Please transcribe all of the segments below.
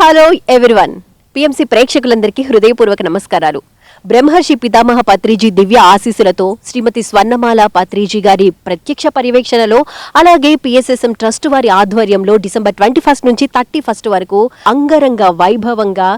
Hello everyone, PMC ప్రేక్షకులందరికీ హృదయపూర్వక నమస్కారాలు. బ్రహ్మర్షి పితామహ పత్రిజీ దివ్య ఆశీస్సులతో శ్రీమతి స్వర్ణమాల పత్రిజీ గారి ప్రత్యక్ష పర్యవేక్షణలో, అలాగే పిఎస్ఎస్ఎం ట్రస్ట్ వారి ఆధ్వర్యంలో డిసెంబర్ 21 నుంచి 31 వరకు అంగరంగ వైభవంగా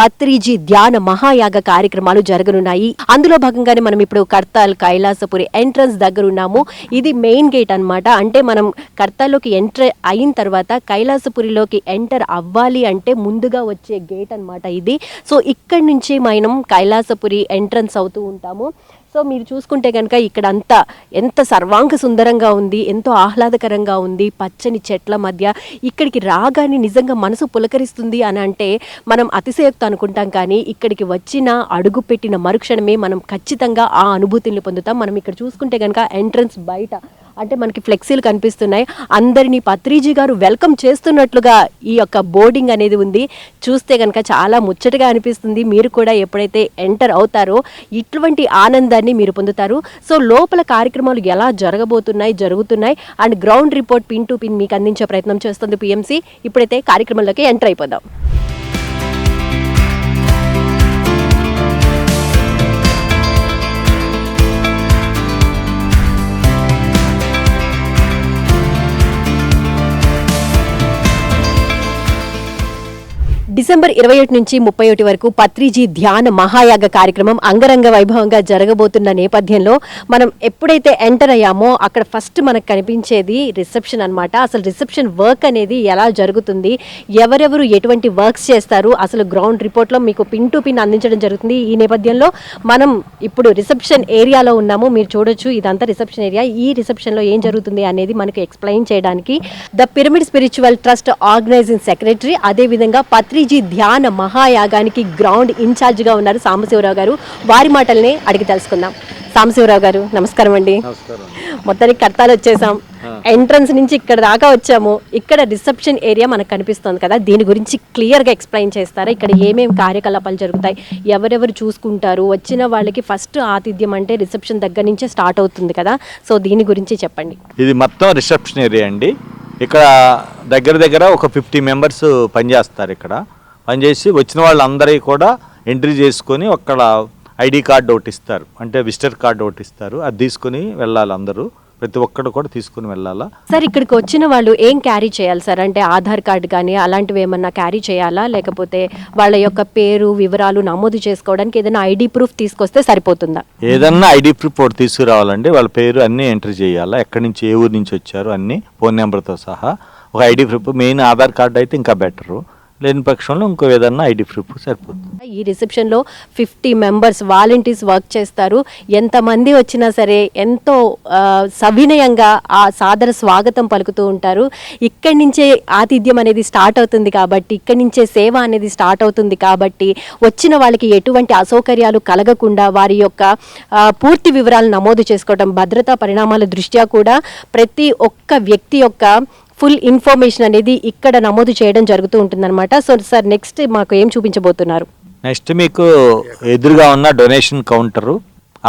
పత్రిజీ ధ్యాన మహాయాగ కార్యక్రమాలు జరగనున్నాయి. అందులో భాగంగానే మనం ఇప్పుడు కర్తాల్ కైలాసపురి ఎంట్రన్స్ దగ్గర ఉన్నాము. ఇది మెయిన్ గేట్ అన్నమాట. అంటే మనం కర్తాల్లోకి ఎంటర్ అయిన తర్వాత కైలాసపురిలోకి ఎంటర్ అవ్వాలి అంటే ముందుగా వచ్చే గేట్ అన్నమాట ఇది. సో ఇక్కడి నుంచి మనం కైలాసపురి ఎంట్రన్స్ అవుతూ ఉంటాము. సో మీరు చూసుకుంటే కనుక ఇక్కడ అంతా ఎంత సర్వాంగ సుందరంగా ఉంది, ఎంతో ఆహ్లాదకరంగా ఉంది. పచ్చని చెట్ల మధ్య ఇక్కడికి రాగానే నిజంగా మనసు పులకరిస్తుంది అని అంటే మనం అతిశయోక్తి అనుకుంటాం, కానీ ఇక్కడికి వచ్చిన అడుగు పెట్టిన మరుక్షణమే మనం ఖచ్చితంగా ఆ అనుభూతిని పొందుతాం. మనం ఇక్కడ చూసుకుంటే కనుక ఎంట్రన్స్ బయట అంటే మనకి ఫ్లెక్సీలు కనిపిస్తున్నాయి. అందరినీ పత్రిజీ గారు వెల్కమ్ చేస్తున్నట్లుగా ఈ యొక్క బోర్డింగ్ అనేది ఉంది. చూస్తే కనుక చాలా ముచ్చటగా అనిపిస్తుంది. మీరు కూడా ఎప్పుడైతే ఎంటర్ అవుతారో ఇటువంటి ఆనందాన్ని మీరు పొందుతారు. సో లోపల కార్యక్రమాలు ఎలా జరుగుతున్నాయి and ground report pin to pin మీకు అందించే ప్రయత్నం చేస్తుంది పిఎంసి. ఇప్పుడైతే కార్యక్రమంలోకి ఎంటర్ అయిపోదాం. డిసెంబర్ 21 నుంచి 31 వరకు పత్రిజీ ధ్యాన మహాయాగ కార్యక్రమం అంగరంగ వైభవంగా జరగబోతున్న నేపథ్యంలో మనం ఎప్పుడైతే ఎంటర్ అయ్యామో అక్కడ ఫస్ట్ మనకు కనిపించేది రిసెప్షన్ అన్నమాట. అసలు రిసెప్షన్ వర్క్ అనేది ఎలా జరుగుతుంది, ఎవరెవరు ఎటువంటి వర్క్స్ చేస్తారు, అసలు గ్రౌండ్ రిపోర్ట్లో మీకు పిన్ టు పిన్ అందించడం జరుగుతుంది. ఈ నేపథ్యంలో మనం ఇప్పుడు రిసెప్షన్ ఏరియాలో ఉన్నాము. మీరు చూడొచ్చు, ఇదంతా రిసెప్షన్ ఏరియా. ఈ రిసెప్షన్లో ఏం జరుగుతుంది అనేది మనకు ఎక్స్ప్లెయిన్ చేయడానికి the pyramid spiritual trust organising secretary, అదేవిధంగా పత్రిజీ ధ్యాన మహాయాగానికి గ్రౌండ్ ఇన్ఛార్జిగా ఉన్నారు సాంబశివరావు గారు. వారి మాటల్ని అడిగి తెలుసుకుందాం. సాంబశివరావు గారు నమస్కారం అండి. మొత్తానికి కర్తాలు వచ్చేసాం, ఎంట్రన్స్ నుంచి ఇక్కడ దాకా వచ్చాము. ఇక్కడ రిసెప్షన్ ఏరియా మనకు కనిపిస్తుంది కదా, దీని గురించి క్లియర్గా ఎక్స్ప్లెయిన్ చేస్తారా? ఇక్కడ ఏమేమి కార్యకలాపాలు జరుగుతాయి, ఎవరెవరు చూసుకుంటారు, వచ్చిన వాళ్ళకి ఫస్ట్ ఆతిథ్యం అంటే రిసెప్షన్ దగ్గర నుంచే స్టార్ట్ అవుతుంది కదా, సో దీని గురించి చెప్పండి. ఇది మొత్తం రిసెప్షన్ ఏరియా అండి. ఇక్కడ దగ్గర ఒక 50 మెంబర్స్ పనిచేస్తారు. ఇక్కడ పనిచేసి వచ్చిన వాళ్ళందరికీ కూడా ఎంట్రీ చేసుకొని అక్కడ ఐడి కార్డు ఒకటి ఇస్తారు, అంటే విజిటర్ కార్డు ఒకటి ఇస్తారు. అది తీసుకుని వెళ్ళాలి, అందరూ ప్రతి ఒక్కరు కూడా తీసుకుని వెళ్ళాలా. సార్ ఇక్కడికి వచ్చిన వాళ్ళు ఏం క్యారీ చేయాలి సార్? అంటే ఆధార్ కార్డు కానీ అలాంటివి ఏమన్నా క్యారీ చేయాలా, లేకపోతే వాళ్ళ యొక్క పేరు వివరాలు నమోదు చేసుకోవడానికి ఏదైనా ఐడి ప్రూఫ్ తీసుకొస్తే సరిపోతుందా? ఏదన్నా ఐడి ప్రూఫ్ ఒకటి తీసుకురావాలండి. వాళ్ళ పేరు అన్నీ ఎంట్రీ చేయాలా, ఎక్కడి నుంచి ఏ ఊరు నుంచి వచ్చారు అన్నీ, ఫోన్ నెంబర్తో సహా ఒక ID proof. Main Aadhaar card అయితే ఇంకా బెటరు, లేని పక్షంలో ఇంకో ఏదన్నా ఐడి ప్రూఫ్ సరిపోతుంది. ఈ రిసెప్షన్లో 50 మెంబర్స్ వాలంటీర్స్ వర్క్ చేస్తారు. ఎంతమంది వచ్చినా సరే ఎంతో సవినయంగా ఆ సాదర స్వాగతం పలుకుతూ ఉంటారు. ఇక్కడి నుంచే ఆతిథ్యం అనేది స్టార్ట్ అవుతుంది కాబట్టి, ఇక్కడి నుంచే సేవ అనేది స్టార్ట్ అవుతుంది కాబట్టి వచ్చిన వాళ్ళకి ఎటువంటి అసౌకర్యాలు కలగకుండా వారి యొక్క పూర్తి వివరాలు నమోదు చేసుకోవడం, భద్రతా పరిణామాల దృష్ట్యా కూడా ప్రతి ఒక్క వ్యక్తి యొక్క ఫుల్ ఇన్ఫర్మేషన్ అనేది ఇక్కడ నమోదు చేయడం జరుగుతూ ఉంటుందన్నమాట. సో సార్ నెక్స్ట్ మాకు ఏం చూపించబోతున్నారు? నెక్స్ట్ మీకు ఎదురుగా ఉన్న డొనేషన్ కౌంటరు,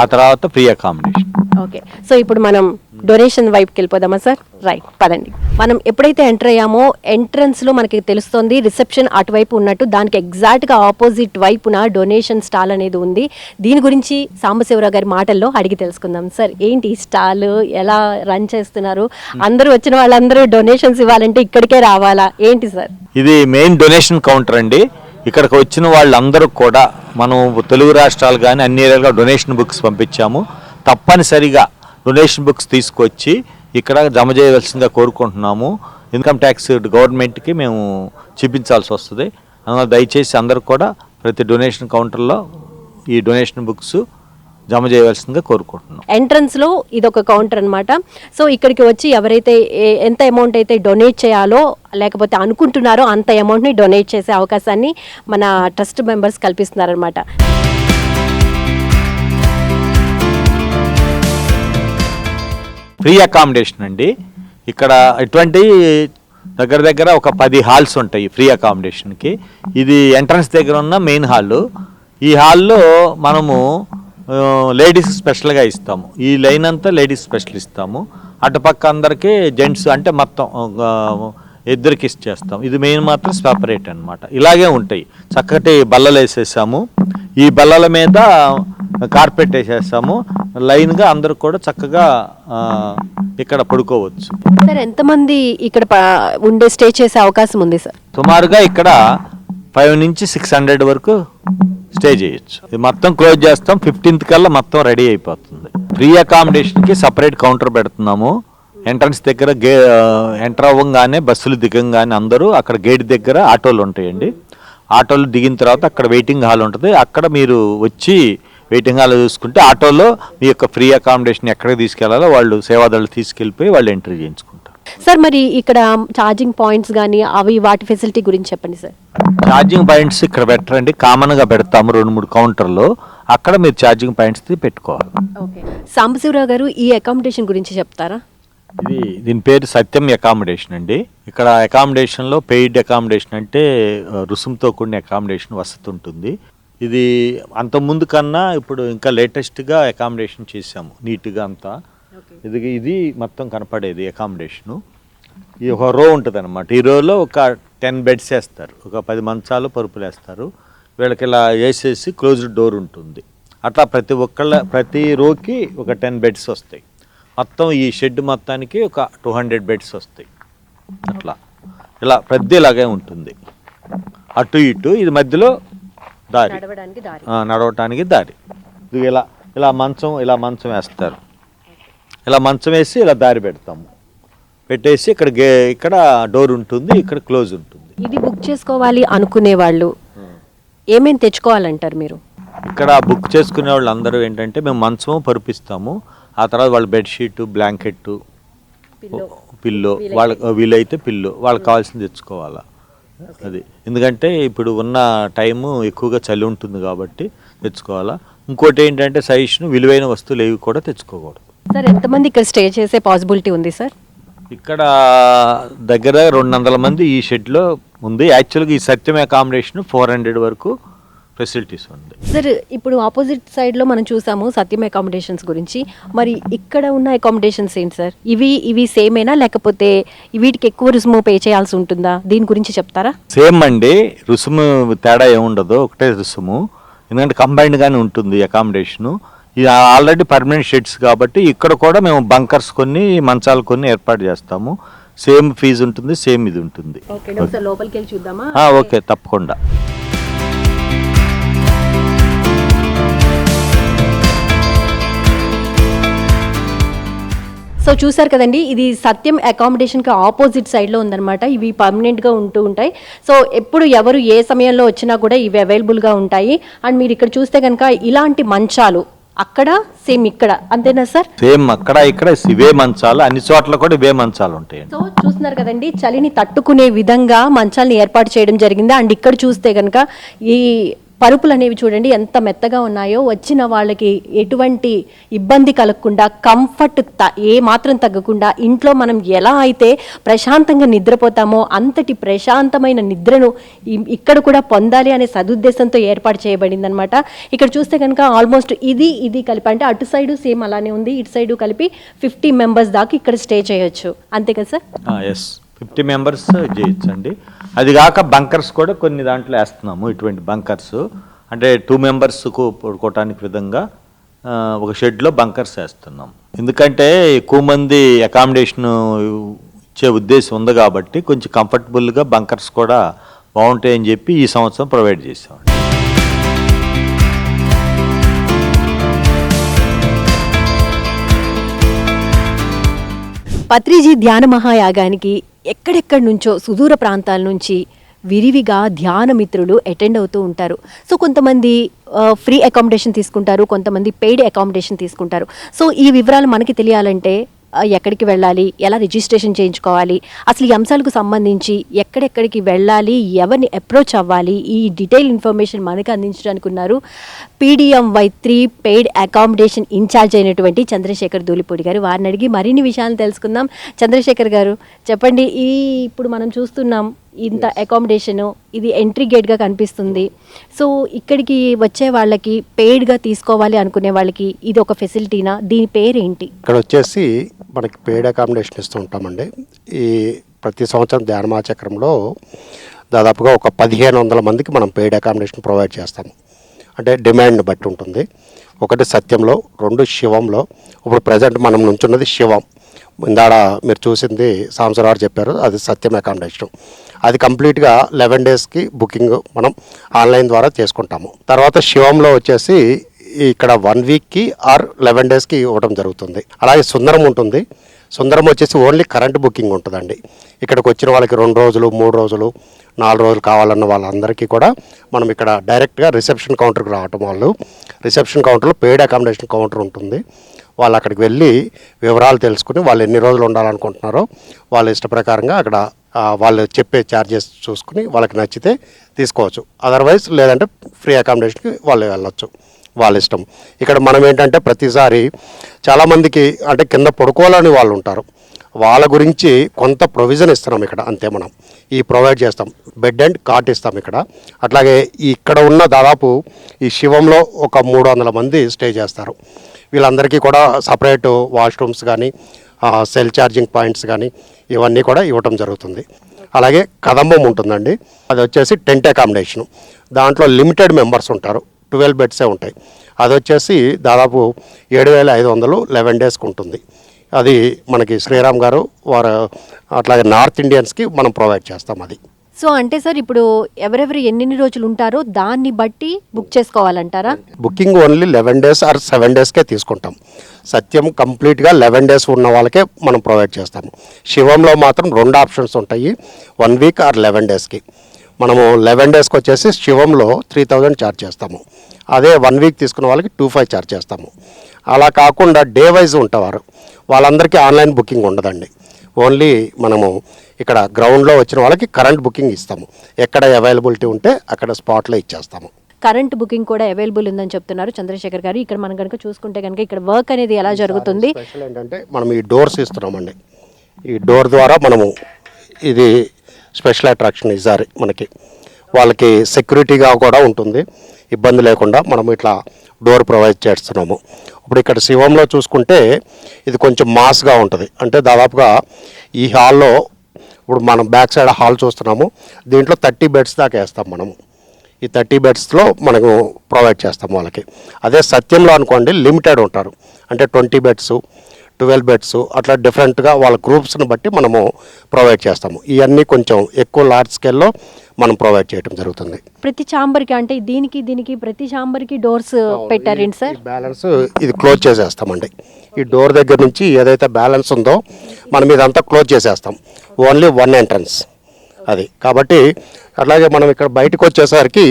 ఆ తర్వాత ఫ్రీ అకామిడేషన్. ఓకే, సో ఇప్పుడు మనం డొనేషన్ వైపుకి వెళ్ళిపోదామా సార్? రైట్, పదండి. మనం ఎప్పుడైతే ఎంటర్ అయ్యామో ఎంట్రన్స్లో మనకి తెలుస్తుంది రిసెప్షన్ అటువైపు ఉన్నట్టు, దానికి ఎగ్జాక్ట్గా ఆపోజిట్ వైపున డొనేషన్ స్టాల్ అనేది ఉంది. దీని గురించి సాంబశివరావు గారి మాటల్లో అడిగి తెలుసుకుందాం. సార్ ఏంటి స్టాల్, ఎలా రన్ చేస్తున్నారు? అందరూ వచ్చిన వాళ్ళందరూ డొనేషన్స్ ఇవ్వాలంటే ఇక్కడికే రావాలా ఏంటి సార్? ఇది మెయిన్ డొనేషన్ కౌంటర్ అండి. ఇక్కడికి వచ్చిన వాళ్ళందరూ కూడా మనం తెలుగు రాష్ట్రాలు కానీ అన్ని ఏరియాలుగా డొనేషన్ బుక్స్ పంపించాము. తప్పనిసరిగా డొనేషన్ బుక్స్ తీసుకొచ్చి ఇక్కడ జమ చేయవలసిందిగా కోరుకుంటున్నాము. ఇన్కమ్ ట్యాక్స్ గవర్నమెంట్కి మేము చూపించాల్సి వస్తుంది. అందువల్ల దయచేసి అందరూ కూడా ప్రతి డొనేషన్ కౌంటర్లో ఈ డొనేషన్ బుక్స్ జమ చేయవలసిందిగా కోరుకుంటున్నాం. ఎంట్రన్స్లో ఇదొక కౌంటర్ అనమాట. సో ఇక్కడికి వచ్చి ఎవరైతే ఎంత అమౌంట్ అయితే డొనేట్ చేయాలో లేకపోతే అనుకుంటున్నారో అంత అమౌంట్ని డొనేట్ చేసే అవకాశాన్ని మన ట్రస్ట్ మెంబర్స్ కల్పిస్తున్నారనమాట. ఫ్రీ అకామిడేషన్ అండి. ఇక్కడ ఇటువంటి దగ్గర ఒక 10 హాల్స్ ఉంటాయి ఫ్రీ అకామిడేషన్కి. ఇది ఎంట్రన్స్ దగ్గర ఉన్న మెయిన్ హాల్. ఈ హాల్లో మనము లేడీస్ స్పెషల్గా ఇస్తాము. ఈ లైన్ అంతా లేడీస్ స్పెషల్ ఇస్తాము. అటుపక్క అందరికీ జెంట్స్ అంటే మొత్తం ఇద్దరికి ఇచ్చేస్తాం. ఇది మెయిన్ మాత్రం సెపరేట్ అన్నమాట. ఇలాగే ఉంటాయి. చక్కటి బల్లలు వేసేసాము, ఈ బల్లల మీద కార్పెట్ వేసేస్తాము. లైన్గా అందరూ కూడా చక్కగా ఇక్కడ పడుకోవచ్చు. సార్ ఎంతమంది ఇక్కడ స్టే చేసే అవకాశం ఉంది సార్? సుమారుగా ఇక్కడ 5 నుంచి 600 వరకు స్టే చేయొచ్చు. ఇది మొత్తం క్లోజ్ చేస్తాం. 15th కల్లా మొత్తం రెడీ అయిపోతుంది. ఫ్రీ అకామిడేషన్కి సపరేట్ కౌంటర్ పెడుతున్నాము. ఎంట్రన్స్ దగ్గర ఎంటర్ అవ్వగానే బస్సులు దిగంగానే అందరూ అక్కడ గేట్ దగ్గర ఆటోలు ఉంటాయండి. ఆటోలు దిగిన తర్వాత అక్కడ వెయిటింగ్ హాల్ ఉంటుంది. అక్కడ మీరు వచ్చి వెయిటింగ్ హాల్ చూసుకుంటే ఆటోలో మీ యొక్క ఫ్రీ అకామిడేషన్ ఎక్కడికి తీసుకెళ్లాలో వాళ్ళు సేవాదారులు తీసుకెళ్ళిపోయి వాళ్ళు ఎంట్రీ చేయించుకుంటారు. సార్ మరి ఇక్కడ ఛార్జింగ్ పాయింట్స్ కానీ వాటి ఫెసిలిటీ గురించి చెప్పండి సార్. ఛార్జింగ్ పాయింట్స్ ఇక్కడ పెట్టరండి, కామన్గా పెడతాము 2-3 కౌంటర్లు. అక్కడ మీరు ఛార్జింగ్ పాయింట్స్ పెట్టుకోవాలి. సాంబశివరావు గారు ఈ అకామిడేషన్ గురించి చెప్తారా? దీని పేరు సత్యం అకామిడేషన్ అండి. ఇక్కడ అకామిడేషన్లో పెయిడ్ అకామిడేషన్ అంటే రుసుముతో కూడిన అకామిడేషన్ వసతి ఉంటుంది. ఇది అంతకుముందు కన్నా ఇప్పుడు ఇంకా లేటెస్ట్గా అకామిడేషన్ చేసాము నీట్గా అంతా. ఇది మొత్తం కనపడేది అకామిడేషను. ఈ ఒక రో ఉంటుంది అనమాట. ఈ రోలో ఒక 10 బెడ్స్ వేస్తారు, ఒక 10 మంచాలు పరుపులు వేస్తారు. వీళ్ళకి ఇలా వేసేసి క్లోజ్డ్ డోర్ ఉంటుంది. అట్లా ప్రతి రోకి ఒక 10 బెడ్స్ వస్తాయి. మొత్తం ఈ షెడ్ మొత్తానికి ఒక 200 బెడ్స్ వస్తాయి. అట్లా ఇలా ప్రతి ఇలాగే ఉంటుంది. అటు ఇటు ఇది మధ్యలో దారి, నడవటానికి దారి. ఇది ఇలా మంచం వేస్తారు. ఇలా మంచం వేసి ఇలా దారి పెడతాము. పెట్టేసి ఇక్కడ డోర్ ఉంటుంది, ఇక్కడ క్లోజ్ ఉంటుంది. ఇది బుక్ చేసుకోవాలి అనుకునే వాళ్ళు ఏమేమి తెచ్చుకోవాలంటారు మీరు? ఇక్కడ బుక్ చేసుకునే వాళ్ళు అందరూ ఏంటంటే మేము మంచము పరుపిస్తాము. ఆ తర్వాత వాళ్ళు బెడ్షీటు, బ్లాంకెట్, పిల్లో, వాళ్ళకి వీలైతే పిల్లో వాళ్ళకి కావాల్సింది తెచ్చుకోవాలా. అది ఎందుకంటే ఇప్పుడు ఉన్న టైము ఎక్కువగా చలి ఉంటుంది కాబట్టి తెచ్చుకోవాలా. ఇంకోటి ఏంటంటే సజెషన్ విలువైన వస్తువులు ఏవి కూడా తెచ్చుకోకూడదు. సార్ ఎంతమంది ఇక్కడ స్టే చేసే పాసిబిలిటీ ఉంది సార్? ఇక్కడ దగ్గర 200 మంది ఈ షెడ్లో ఉంది. యాక్చువల్గా ఈ సత్యం అకామిడేషన్ 400 వరకు ఫెసిలిటీస్ ఉంది. సార్ ఇప్పుడు ఆపోజిట్ సైడ్లో మనం చూసాము సత్యం అకామిడేషన్స్ గురించి. మరి ఇక్కడ ఉన్న అకామిడేషన్స్ ఏంటి సార్? ఇవి సేమేనా లేకపోతే వీటికి ఎక్కువ రుసుము పే చేయాల్సి ఉంటుందా? దీని గురించి చెప్తారా? సేమ్ అండి, రుసుము తేడా ఏముండదు, ఒకటే రుసుము. ఎందుకంటే కంబైన్డ్గానే ఉంటుంది అకామిడేషను. ఇది ఆల్రెడీ పర్మనెంట్ షెడ్స్ కాబట్టి ఇక్కడ కూడా మేము బంకర్స్ కొన్ని, మంచాలు కొన్ని ఏర్పాటు చేస్తాము. సేమ్ ఫీజు ఉంటుంది, సేమ్ ఇది ఉంటుంది. లోపలికి వెళ్ళి చూద్దామా? ఓకే, తప్పకుండా. సో చూసారు కదండి, ఇది సత్యం అకామిడేషన్కి ఆపోజిట్ సైడ్లో ఉందన్నమాట. ఇవి పర్మనెంట్గా ఉంటూ ఉంటాయి. సో ఎప్పుడు ఎవరు ఏ సమయంలో వచ్చినా కూడా ఇవి అవైలబుల్గా ఉంటాయి. అండ్ మీరు ఇక్కడ చూస్తే కనుక ఇలాంటి మంచాలు అక్కడ సేమ్ ఇక్కడ అంతేనా సార్? సేమ్ అక్కడ ఇక్కడ ఇవే మంచాలు, అన్ని చోట్ల కూడా ఇవే మంచాలు ఉంటాయి. సో చూస్తున్నారు కదండి, చలిని తట్టుకునే విధంగా మంచాలని ఏర్పాటు చేయడం జరిగింది. అండ్ ఇక్కడ చూస్తే కనుక ఈ పరుపులు అనేవి చూడండి ఎంత మెత్తగా ఉన్నాయో. వచ్చిన వాళ్ళకి ఎటువంటి ఇబ్బంది కలగకుండా, కంఫర్ట్ ఏ మాత్రం తగ్గకుండా, ఇంట్లో మనం ఎలా అయితే ప్రశాంతంగా నిద్రపోతామో అంతటి ప్రశాంతమైన నిద్రను ఇక్కడ కూడా పొందాలి అనే సదుద్దేశంతో ఏర్పాటు చేయబడింది అనమాట. ఇక్కడ చూస్తే కనుక ఆల్మోస్ట్ ఇది కలిపి అంటే అటు సైడు సేమ్ అలానే ఉంది, ఇటు సైడు కలిపి 50 మెంబర్స్ దాకా ఇక్కడ స్టే చేయొచ్చు. అంతే కదా సార్? 50 మెంబర్స్ చేయొచ్చు అండి. అది కాక బంకర్స్ కూడా కొన్ని దాంట్లో వేస్తున్నాము. ఇటువంటి బంకర్స్ అంటే 2 మెంబర్స్కు పడుకోవటానికి విధంగా ఒక షెడ్లో బంకర్స్ వేస్తున్నాం. ఎందుకంటే ఎక్కువ మంది అకామిడేషన్ ఇచ్చే ఉద్దేశం ఉంది కాబట్టి కొంచెం కంఫర్టబుల్గా బంకర్స్ కూడా బాగుంటాయని చెప్పి ఈ సంవత్సరం ప్రొవైడ్ చేసాం. పత్రిజీ ధ్యాన మహాయాగానికి ఎక్కడెక్కడి నుంచో సుదూర ప్రాంతాల నుంచి విరివిగా ధ్యాన మిత్రులు అటెండ్ అవుతూ ఉంటారు. సో కొంతమంది ఫ్రీ అకామిడేషన్ తీసుకుంటారు, కొంతమంది పెయిడ్ అకామిడేషన్ తీసుకుంటారు. సో ఈ వివరాలు మనకి తెలియాలంటే ఎక్కడికి వెళ్ళాలి, ఎలా రిజిస్ట్రేషన్ చేయించుకోవాలి, అసలు ఈ అంశాలకు సంబంధించి ఎక్కడెక్కడికి వెళ్ళాలి, ఎవరిని అప్రోచ్ అవ్వాలి, ఈ డీటెయిల్ ఇన్ఫర్మేషన్ మనకు అందించడానికి ఉన్నారు PDM-Y3 పెయిడ్ అకామిడేషన్ ఇన్ఛార్జ్ అయినటువంటి చంద్రశేఖర్ ధూళిపూడి గారు. వారిని అడిగి మరిన్ని విషయాలు తెలుసుకుందాం. చంద్రశేఖర్ గారు చెప్పండి, ఇప్పుడు మనం చూస్తున్నాం ఇంత అకామిడేషను, ఇది ఎంట్రీ గేట్గా కనిపిస్తుంది. సో ఇక్కడికి వచ్చే వాళ్ళకి పెయిడ్గా తీసుకోవాలి అనుకునే వాళ్ళకి ఇది ఒక ఫెసిలిటీనా? దీని పేరేంటి? ఇక్కడ వచ్చేసి మనకి పెయిడ్ అకామిడేషన్ ఇస్తూ ఉంటామండి. ఈ ప్రతి సంవత్సరం ధ్యానమాచక్రంలో దాదాపుగా ఒక 1500 మందికి మనం పెయిడ్ అకామిడేషన్ ప్రొవైడ్ చేస్తాము. అంటే డిమాండ్ని బట్టి ఉంటుంది. ఒకటి సత్యంలో, 2 శివంలో. ఇప్పుడు ప్రజెంట్ మనం నుంచున్నది శివం. ఇందాడ మీరు చూసింది సాంసరావు చెప్పారు, అది సత్యం అకామిడేషన్. అది కంప్లీట్గా 11 డేస్కి బుకింగ్ మనం ఆన్లైన్ ద్వారా చేసుకుంటాము. తర్వాత శివంలో వచ్చేసి ఇక్కడ 1 వీక్కి ఆర్ 11 డేస్కి ఇవ్వడం జరుగుతుంది. అలాగే సుందరం ఉంటుంది. సుందరం వచ్చేసి ఓన్లీ కరెంట్ బుకింగ్ ఉంటుందండి. ఇక్కడికి వచ్చిన వాళ్ళకి 2 రోజులు, 3 రోజులు, 4 రోజులు కావాలన్న వాళ్ళందరికీ కూడా మనం ఇక్కడ డైరెక్ట్గా రిసెప్షన్ కౌంటర్కి రావటం, వాళ్ళు రిసెప్షన్ కౌంటర్లో పెయిడ్ అకామిడేషన్ కౌంటర్ ఉంటుంది. వాళ్ళు అక్కడికి వెళ్ళి వివరాలు తెలుసుకుని వాళ్ళు ఎన్ని రోజులు ఉండాలనుకుంటున్నారో వాళ్ళ ఇష్ట ప్రకారంగా అక్కడ వాళ్ళు చెప్పే ఛార్జెస్ చూసుకుని వాళ్ళకి నచ్చితే తీసుకోవచ్చు. అదర్వైజ్ లేదంటే ఫ్రీ అకామిడేషన్కి వాళ్ళు వెళ్ళొచ్చు, వాళ్ళ ఇష్టం. ఇక్కడ మనం ఏంటంటే ప్రతిసారి చాలామందికి అంటే కింద పడుకోవాలని వాళ్ళు ఉంటారు, వాళ్ళ గురించి కొంత ప్రొవిజన్ ఇస్తున్నాం ఇక్కడ. అంతే మనం ఈ ప్రొవైడ్ చేస్తాం. బెడ్ అండ్ కాట్ ఇస్తాం ఇక్కడ. అట్లాగే ఇక్కడ ఉన్న దాదాపు ఈ శివంలో ఒక 300 మంది స్టే చేస్తారు. వీళ్ళందరికీ కూడా సపరేట్ వాష్రూమ్స్ కానీ సెల్ ఛార్జింగ్ పాయింట్స్ కానీ ఇవన్నీ కూడా ఇవ్వటం జరుగుతుంది. అలాగే కదంబం ఉంటుందండి, అది వచ్చేసి టెంట్ అకామిడేషను. దాంట్లో లిమిటెడ్ మెంబర్స్ ఉంటారు, 12 బెడ్సే ఉంటాయి. అది వచ్చేసి దాదాపు 7500 11 డేస్కి ఉంటుంది. అది మనకి శ్రీరామ్ గారు వారు అట్లాగే నార్త్ ఇండియన్స్కి మనం ప్రొవైడ్ చేస్తాం. అది సో అంటే సార్ ఇప్పుడు ఎవరెవరు ఎన్ని రోజులు ఉంటారో దాన్ని బట్టి బుక్ చేసుకోవాలంటారా? బుకింగ్ ఓన్లీ 11 డేస్ ఆర్ 7 డేస్కే తీసుకుంటాం. సత్యం కంప్లీట్గా 11 డేస్ ఉన్న వాళ్ళకే మనం ప్రొవైడ్ చేస్తాము. శివంలో మాత్రం 2 ఆప్షన్స్ ఉంటాయి, 1 వీక్ ఆర్ 11 డేస్కి. మనము 11 డేస్కి వచ్చేసి శివంలో 3000 ఛార్జ్ చేస్తాము. అదే 1 వీక్ తీసుకున్న వాళ్ళకి 2500 ఛార్జ్ చేస్తాము. అలా కాకుండా డే వైజ్ ఉంటారు వాళ్ళందరికీ ఆన్లైన్ బుకింగ్ ఉండదండి. ఓన్లీ మనము ఇక్కడ గ్రౌండ్లో వచ్చిన వాళ్ళకి కరెంట్ బుకింగ్ ఇస్తాము. ఎక్కడ అవైలబిలిటీ ఉంటే అక్కడ స్పాట్లో ఇచ్చేస్తాము. కరెంట్ బుకింగ్ కూడా అవైలబుల్ ఉందని చెప్తున్నారు చంద్రశేఖర్ గారు. ఇక్కడ మనం కనుక చూసుకుంటే కనుక ఇక్కడ వర్క్ అనేది ఎలా జరుగుతుంది? స్పెషల్ ఏంటంటే మనం ఈ డోర్స్ ఇస్తున్నామండి. ఈ డోర్ ద్వారా మనము ఇది స్పెషల్ అట్రాక్షన్ ఈసారి మనకి వాళ్ళకి సెక్యూరిటీగా కూడా ఉంటుంది, ఇబ్బంది లేకుండా మనం ఇట్లా డోర్ ప్రొవైడ్ చేస్తున్నాము. ఇప్పుడు ఇక్కడ శివంలో చూసుకుంటే ఇది కొంచెం మాస్గా ఉంటుంది. అంటే దాదాపుగా ఈ హాల్లో ఇప్పుడు మనం బ్యాక్ సైడ్ హాల్ చూస్తున్నాము, దీంట్లో 30 బెడ్స్ దాకా వేస్తాం మనము. ఈ 30 బెడ్స్లో మనము ప్రొవైడ్ చేస్తాము వాళ్ళకి. అదే సత్యంలో అనుకోండి లిమిటెడ్ ఉంటారు, అంటే 20 బెడ్స్, 12 బెడ్స్ అట్లా డిఫరెంట్గా వాళ్ళ గ్రూప్స్ని బట్టి మనము ప్రొవైడ్ చేస్తాము. ఇవన్నీ కొంచెం ఎక్కువ లార్జ్ స్కేల్లో మనం ప్రొవైడ్ చేయడం జరుగుతుంది. ప్రతి ఛాంబర్కి అంటే దీనికి ప్రతి ఛాంబర్కి డోర్స్ పెట్టారండి సార్? బ్యాలెన్స్ ఇది క్లోజ్ చేసేస్తామండి. ఈ డోర్ దగ్గర నుంచి ఏదైతే బ్యాలెన్స్ ఉందో మనం ఇదంతా క్లోజ్ చేసేస్తాం. ఓన్లీ 1 ఎంట్రన్స్ అది. కాబట్టి అట్లాగే మనం ఇక్కడ బయటకు వచ్చేసరికి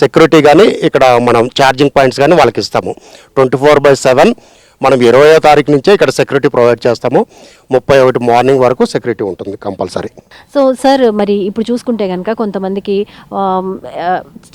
సెక్యూరిటీ కానీ ఇక్కడ మనం ఛార్జింగ్ పాయింట్స్ కానీ వాళ్ళకి ఇస్తాము. 24/7 మనం 20వ తారీఖు నుంచే ఇక్కడ సెక్యూరిటీ ప్రొవైడ్ చేస్తాము. 31 మార్నింగ్ వరకు సెక్యూరిటీ ఉంటుంది కంపల్సరీ. సో సార్ మరి ఇప్పుడు చూసుకుంటే కనుక కొంతమందికి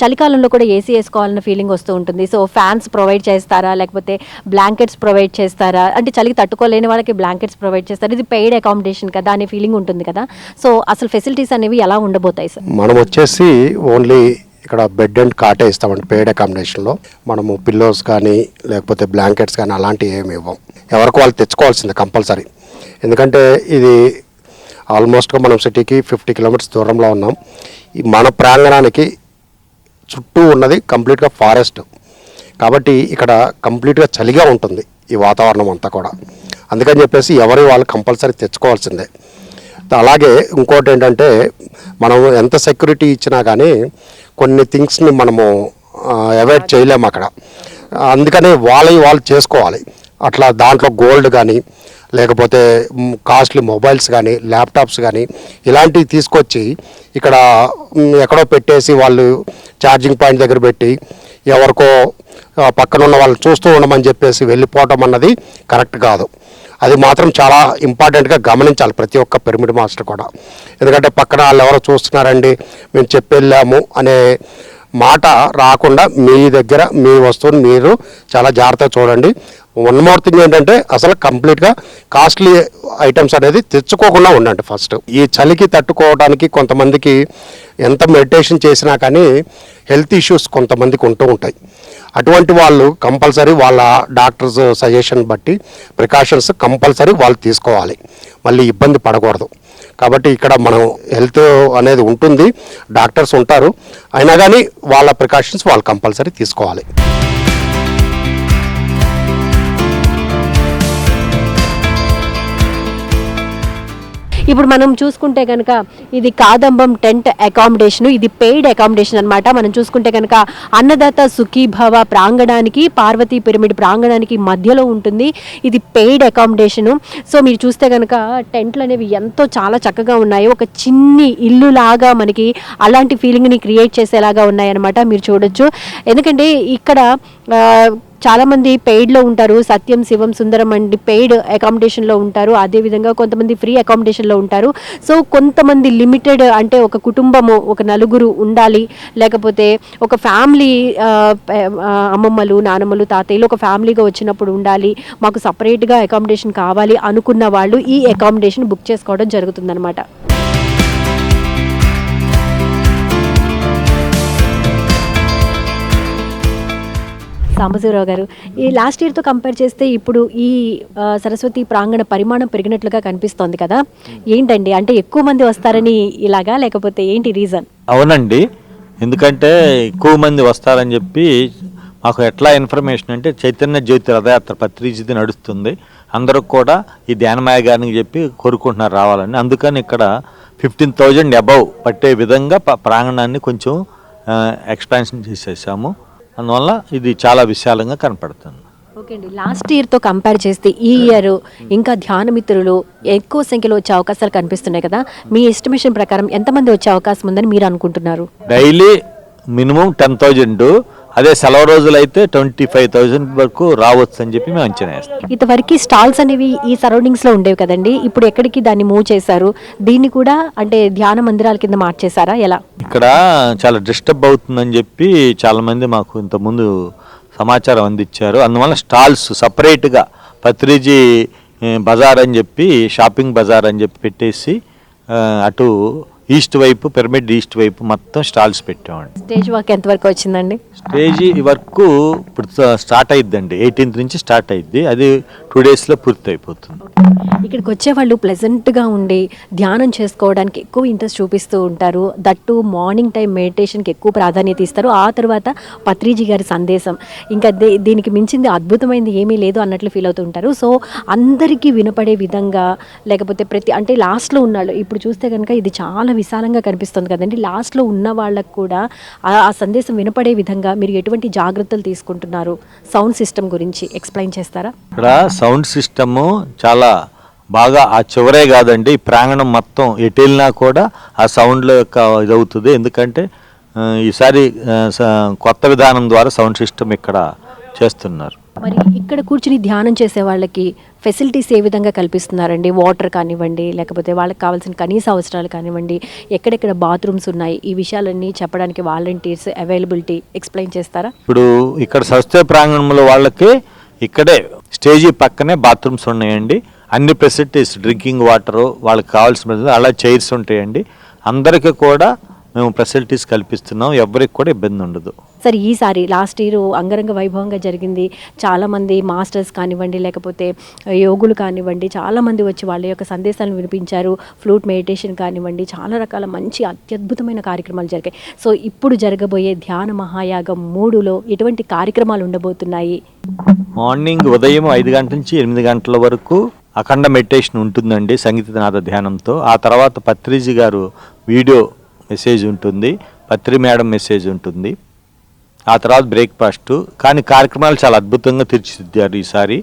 చలికాలంలో కూడా ఏసీ వేసుకోవాలన్న ఫీలింగ్ వస్తూ ఉంటుంది. సో ఫ్యాన్స్ ప్రొవైడ్ చేస్తారా, లేకపోతే బ్లాంకెట్స్ ప్రొవైడ్ చేస్తారా? అంటే చలికి తట్టుకోలేని వాళ్ళకి బ్లాంకెట్స్ ప్రొవైడ్ చేస్తారు. ఇది పెయిడ్ అకామిడేషన్ కదా అనే ఫీలింగ్ ఉంటుంది కదా. సో అసలు ఫెసిలిటీస్ అనేవి ఎలా ఉండబోతాయి సార్? మనం వచ్చేసి ఓన్లీ ఇక్కడ బెడ్ అండ్ కాటే ఇస్తామండి. పెయిడ్ అకామిడేషన్లో మనము పిల్లోస్ కానీ లేకపోతే బ్లాంకెట్స్ కానీ అలాంటివి ఏమి ఇవ్వం. ఎవరికి వాళ్ళు తెచ్చుకోవాల్సిందే కంపల్సరీ. ఎందుకంటే ఇది ఆల్మోస్ట్గా మనం సిటీకి 50 కిలోమీటర్స్ దూరంలో ఉన్నాం. ఈ మన ప్రాంగణానికి చుట్టూ ఉన్నది కంప్లీట్గా ఫారెస్ట్, కాబట్టి ఇక్కడ కంప్లీట్గా చలిగా ఉంటుంది ఈ వాతావరణం అంతా కూడా. అందుకని చెప్పేసి ఎవరి వాళ్ళు కంపల్సరీ తెచ్చుకోవాల్సిందే. అలాగే ఇంకోటి ఏంటంటే మనం ఎంత సెక్యూరిటీ ఇచ్చినా కానీ కొన్ని థింగ్స్ని మనము అవాయిడ్ చేయలేము అక్కడ. అందుకని వాళ్ళు చేసుకోవాలి. అట్లా దాంట్లో గోల్డ్ కానీ లేకపోతే కాస్ట్లీ మొబైల్స్ కానీ ల్యాప్టాప్స్ కానీ ఇలాంటివి తీసుకొచ్చి ఇక్కడ ఎక్కడో పెట్టేసి వాళ్ళు ఛార్జింగ్ పాయింట్ దగ్గర పెట్టి ఎవరికో పక్కన ఉన్న వాళ్ళు చూస్తూ ఉండమని చెప్పేసి వెళ్ళిపోవటం అన్నది కరెక్ట్ కాదు. అది మాత్రం చాలా ఇంపార్టెంట్గా గమనించాలి ప్రతి ఒక్క పిరమిడ్ మాస్టర్ కూడా. ఎందుకంటే పక్కన వాళ్ళు ఎవరో చూస్తున్నారండి మేము చెప్పెళ్ళాము అనే మాట రాకుండా మీ దగ్గర మీ వస్తువుని మీరు చాలా జాగ్రత్తగా చూడండి. వన్ మోర్ థింగ్ ఏంటంటే అసలు కంప్లీట్గా కాస్ట్లీ ఐటమ్స్ అనేది తెచ్చుకోకుండా ఉండండి ఫస్ట్. ఈ చలికి తట్టుకోవడానికి కొంతమందికి ఎంత మెడిటేషన్ చేసినా కానీ హెల్త్ ఇష్యూస్ కొంతమందికి ఉంటూ ఉంటాయి. అటువంటి వాళ్ళు కంపల్సరీ వాళ్ళ డాక్టర్స్ సజెషన్ బట్టి ప్రికాషన్స్ కంపల్సరీ వాళ్ళు తీసుకోవాలి. మళ్ళీ ఇబ్బంది పడకూడదు. కాబట్టి ఇక్కడ మనం హెల్త్ అనేది ఉంటుంది, డాక్టర్స్ ఉంటారు, అయినా కానీ వాళ్ళ ప్రికాషన్స్ వాళ్ళు కంపల్సరీ తీసుకోవాలి. ఇప్పుడు మనం చూసుకుంటే కనుక ఇది కాదంబం టెంట్ అకామిడేషన్, ఇది పెయిడ్ అకామిడేషన్ అన్నమాట. మనం చూసుకుంటే కనుక అన్నదాత సుఖీభవ ప్రాంగణానికి, పార్వతీ పిరమిడ్ ప్రాంగణానికి మధ్యలో ఉంటుంది. ఇది పెయిడ్ అకామిడేషను. సో మీరు చూస్తే కనుక టెంట్లు అనేవి ఎంతో చాలా చక్కగా ఉన్నాయి. ఒక చిన్ని ఇల్లు లాగా మనకి అలాంటి ఫీలింగ్ని క్రియేట్ చేసేలాగా ఉన్నాయన్నమాట. మీరు చూడొచ్చు. ఎందుకంటే ఇక్కడ చాలామంది పెయిడ్లో ఉంటారు. సత్యం, శివం, సుందరం అండి పెయిడ్ అకామిడేషన్లో ఉంటారు. అదేవిధంగా కొంతమంది ఫ్రీ అకామిడేషన్లో ఉంటారు. సో కొంతమంది లిమిటెడ్, అంటే ఒక కుటుంబము ఒక నలుగురు ఉండాలి, లేకపోతే ఒక ఫ్యామిలీ అమ్మమ్మలు, నానమ్మలు, తాతయ్యలు ఒక ఫ్యామిలీగా వచ్చినప్పుడు ఉండాలి, మాకు సపరేట్గా అకామిడేషన్ కావాలి అనుకున్న వాళ్ళు ఈ అకామిడేషన్ బుక్ చేసుకోవడం జరుగుతుందన్నమాట. సాంబశివరావు గారు, ఈ లాస్ట్ ఇయర్తో కంపేర్ చేస్తే ఇప్పుడు ఈ సరస్వతి ప్రాంగణ పరిమాణం పెరిగినట్లుగా కనిపిస్తోంది కదా, ఏంటండి? అంటే ఎక్కువ మంది వస్తారని ఇలాగా, లేకపోతే ఏంటి రీజన్? అవునండి, ఎందుకంటే ఎక్కువ మంది వస్తారని చెప్పి మాకు ఎట్లా ఇన్ఫర్మేషన్ అంటే చైతన్య జ్యోతి రథయాత్ర పత్రిజీది నడుస్తుంది, అందరూ కూడా ఈ ధ్యానమాయ గారిని చెప్పి కోరుకుంటున్నారు రావాలని. అందుకని ఇక్కడ 15,000 అబవ్ పట్టే విధంగా ప్రాంగణాన్ని కొంచెం ఎక్స్పాన్షన్ చేసేసాము. అందువల్ల ఇది చాలా విశాలంగా కనపడుతుంది. ఓకే అండి, లాస్ట్ ఇయర్తో కంపేర్ చేస్తే ఈ ఇయర్ ఇంకా ధ్యాన మిత్రులు ఎక్కువ సంఖ్యలో వచ్చే అవకాశాలు కనిపిస్తున్నాయి కదా, మీ ఎస్టిమేషన్ ప్రకారం ఎంతమంది వచ్చే అవకాశం ఉందని మీరు అనుకుంటున్నారు? డైలీ మినిమం 10,000, అదే సెలవు రోజులైతే 25,000 వరకు రావచ్చు అని చెప్పి మేము అంచనా వేస్తాం. ఇంతవరకు స్టాల్స్ అనేవి ఈ సరౌండింగ్స్లో ఉండేవి కదండి, ఇప్పుడు ఎక్కడికి దాన్ని మూవ్ చేశారు? దీన్ని కూడా అంటే ధ్యాన మందిరాల కింద మార్చేశారా, ఎలా? ఇక్కడ చాలా డిస్టర్బ్ అవుతుందని చెప్పి చాలామంది మాకు ఇంతకుముందు సమాచారం అందించారు. అందువల్ల స్టాల్స్ సపరేట్గా పత్రిజీ బజార్ అని చెప్పి, షాపింగ్ బజార్ అని చెప్పి పెట్టేసి అటు ఈస్ట్ వైపు, పిరమిడ్ ఈస్ట్ వైపు మొత్తం స్టాల్స్ పెట్టామండి. స్టేజ్ వర్క్ ఎంతవరకు వచ్చిందండి? స్టేజ్ వర్క్ ఇప్పుడు స్టార్ట్ అయిద్దండి, 18th నుంచి స్టార్ట్ అయ్యిద్ది, అది 2 daysలో పూర్తి అయిపోతుంది. ఇక్కడికి వచ్చే వాళ్ళు ప్లెజెంట్గా ఉండి ధ్యానం చేసుకోవడానికి ఎక్కువ ఇంట్రెస్ట్ చూపిస్తూ ఉంటారు. దట్టు మార్నింగ్ టైం మెడిటేషన్కి ఎక్కువ ప్రాధాన్యత ఇస్తారు. ఆ తర్వాత పత్రిజీ గారి సందేశం ఇంకా దీనికి మించింది అద్భుతమైనది ఏమీ లేదు అన్నట్లు ఫీల్ అవుతూ ఉంటారు. సో అందరికీ వినపడే విధంగా, లేకపోతే అంటే లాస్ట్లో ఉన్నాళ్ళు ఇప్పుడు చూస్తే కనుక ఇది చాలా విశాలంగా కనిపిస్తుంది కదండి, లాస్ట్లో ఉన్న వాళ్ళకు కూడా ఆ సందేశం వినపడే విధంగా మీరు ఎటువంటి జాగ్రత్తలు తీసుకుంటున్నారు? సౌండ్ సిస్టమ్ గురించి ఎక్స్ప్లెయిన్ చేస్తారా? ఇక్కడ సౌండ్ సిస్టము చాలా బాగా, ఆ చివరే కాదండి, ఈ ప్రాంగణం మొత్తం ఎటు వెళ్ళినా కూడా ఆ సౌండ్ల యొక్క ఇదవుతుంది. ఎందుకంటే ఈసారి కొత్త విధానం ద్వారా సౌండ్ సిస్టమ్ ఇక్కడ చేస్తున్నారు. మరి ఇక్కడ కూర్చుని ధ్యానం చేసే వాళ్ళకి ఫెసిలిటీస్ ఏ విధంగా కల్పిస్తున్నారండి? వాటర్ కానివ్వండి, లేకపోతే వాళ్ళకి కావాల్సిన కనీస అవసరాలు కానివ్వండి, ఎక్కడెక్కడ బాత్రూమ్స్ ఉన్నాయి, ఈ విషయాలన్నీ చెప్పడానికి వాలంటీర్స్ అవైలబిలిటీ ఎక్స్ప్లెయిన్ చేస్తారా? ఇప్పుడు ఇక్కడ సరస్వతి ప్రాంగణంలో వాళ్ళకి ఇక్కడే స్టేజీ పక్కనే బాత్రూమ్స్ ఉన్నాయండి, అన్ని ఫెసిలిటీస్, డ్రింకింగ్ వాటరు, వాళ్ళకి కావాల్సిన అలా చైర్స్ ఉంటాయండి, అందరికీ కూడా మేము ఫెసిలిటీస్ కల్పిస్తున్నాం, ఎవరికి కూడా ఇబ్బంది ఉండదు. సార్, ఈసారి లాస్ట్ ఇయర్ అంగరంగ వైభవంగా జరిగింది. చాలామంది మాస్టర్స్ కానివ్వండి, లేకపోతే యోగులు కానివ్వండి, చాలామంది వచ్చి వాళ్ళ యొక్క సందేశాలను వినిపించారు. ఫ్లూట్ మెడిటేషన్ కానివ్వండి, చాలా రకాల మంచి అత్యద్భుతమైన కార్యక్రమాలు జరిగాయి. సో ఇప్పుడు జరగబోయే ధ్యాన మహాయాగం 3లో ఎటువంటి కార్యక్రమాలు ఉండబోతున్నాయి? మార్నింగ్ ఉదయం 5 గంటల నుంచి 8 గంటల వరకు అఖండ మెడిటేషన్ ఉంటుందండి సంగీతనాథ ధ్యానంతో. ఆ తర్వాత పత్రిజీ గారు వీడియో మెసేజ్ ఉంటుంది, పత్రి మేడం మెసేజ్ ఉంటుంది, ఆ తర్వాత బ్రేక్ఫాస్ట్. కానీ కార్యక్రమాలు చాలా అద్భుతంగా తీర్చిదిద్దారు ఈసారి.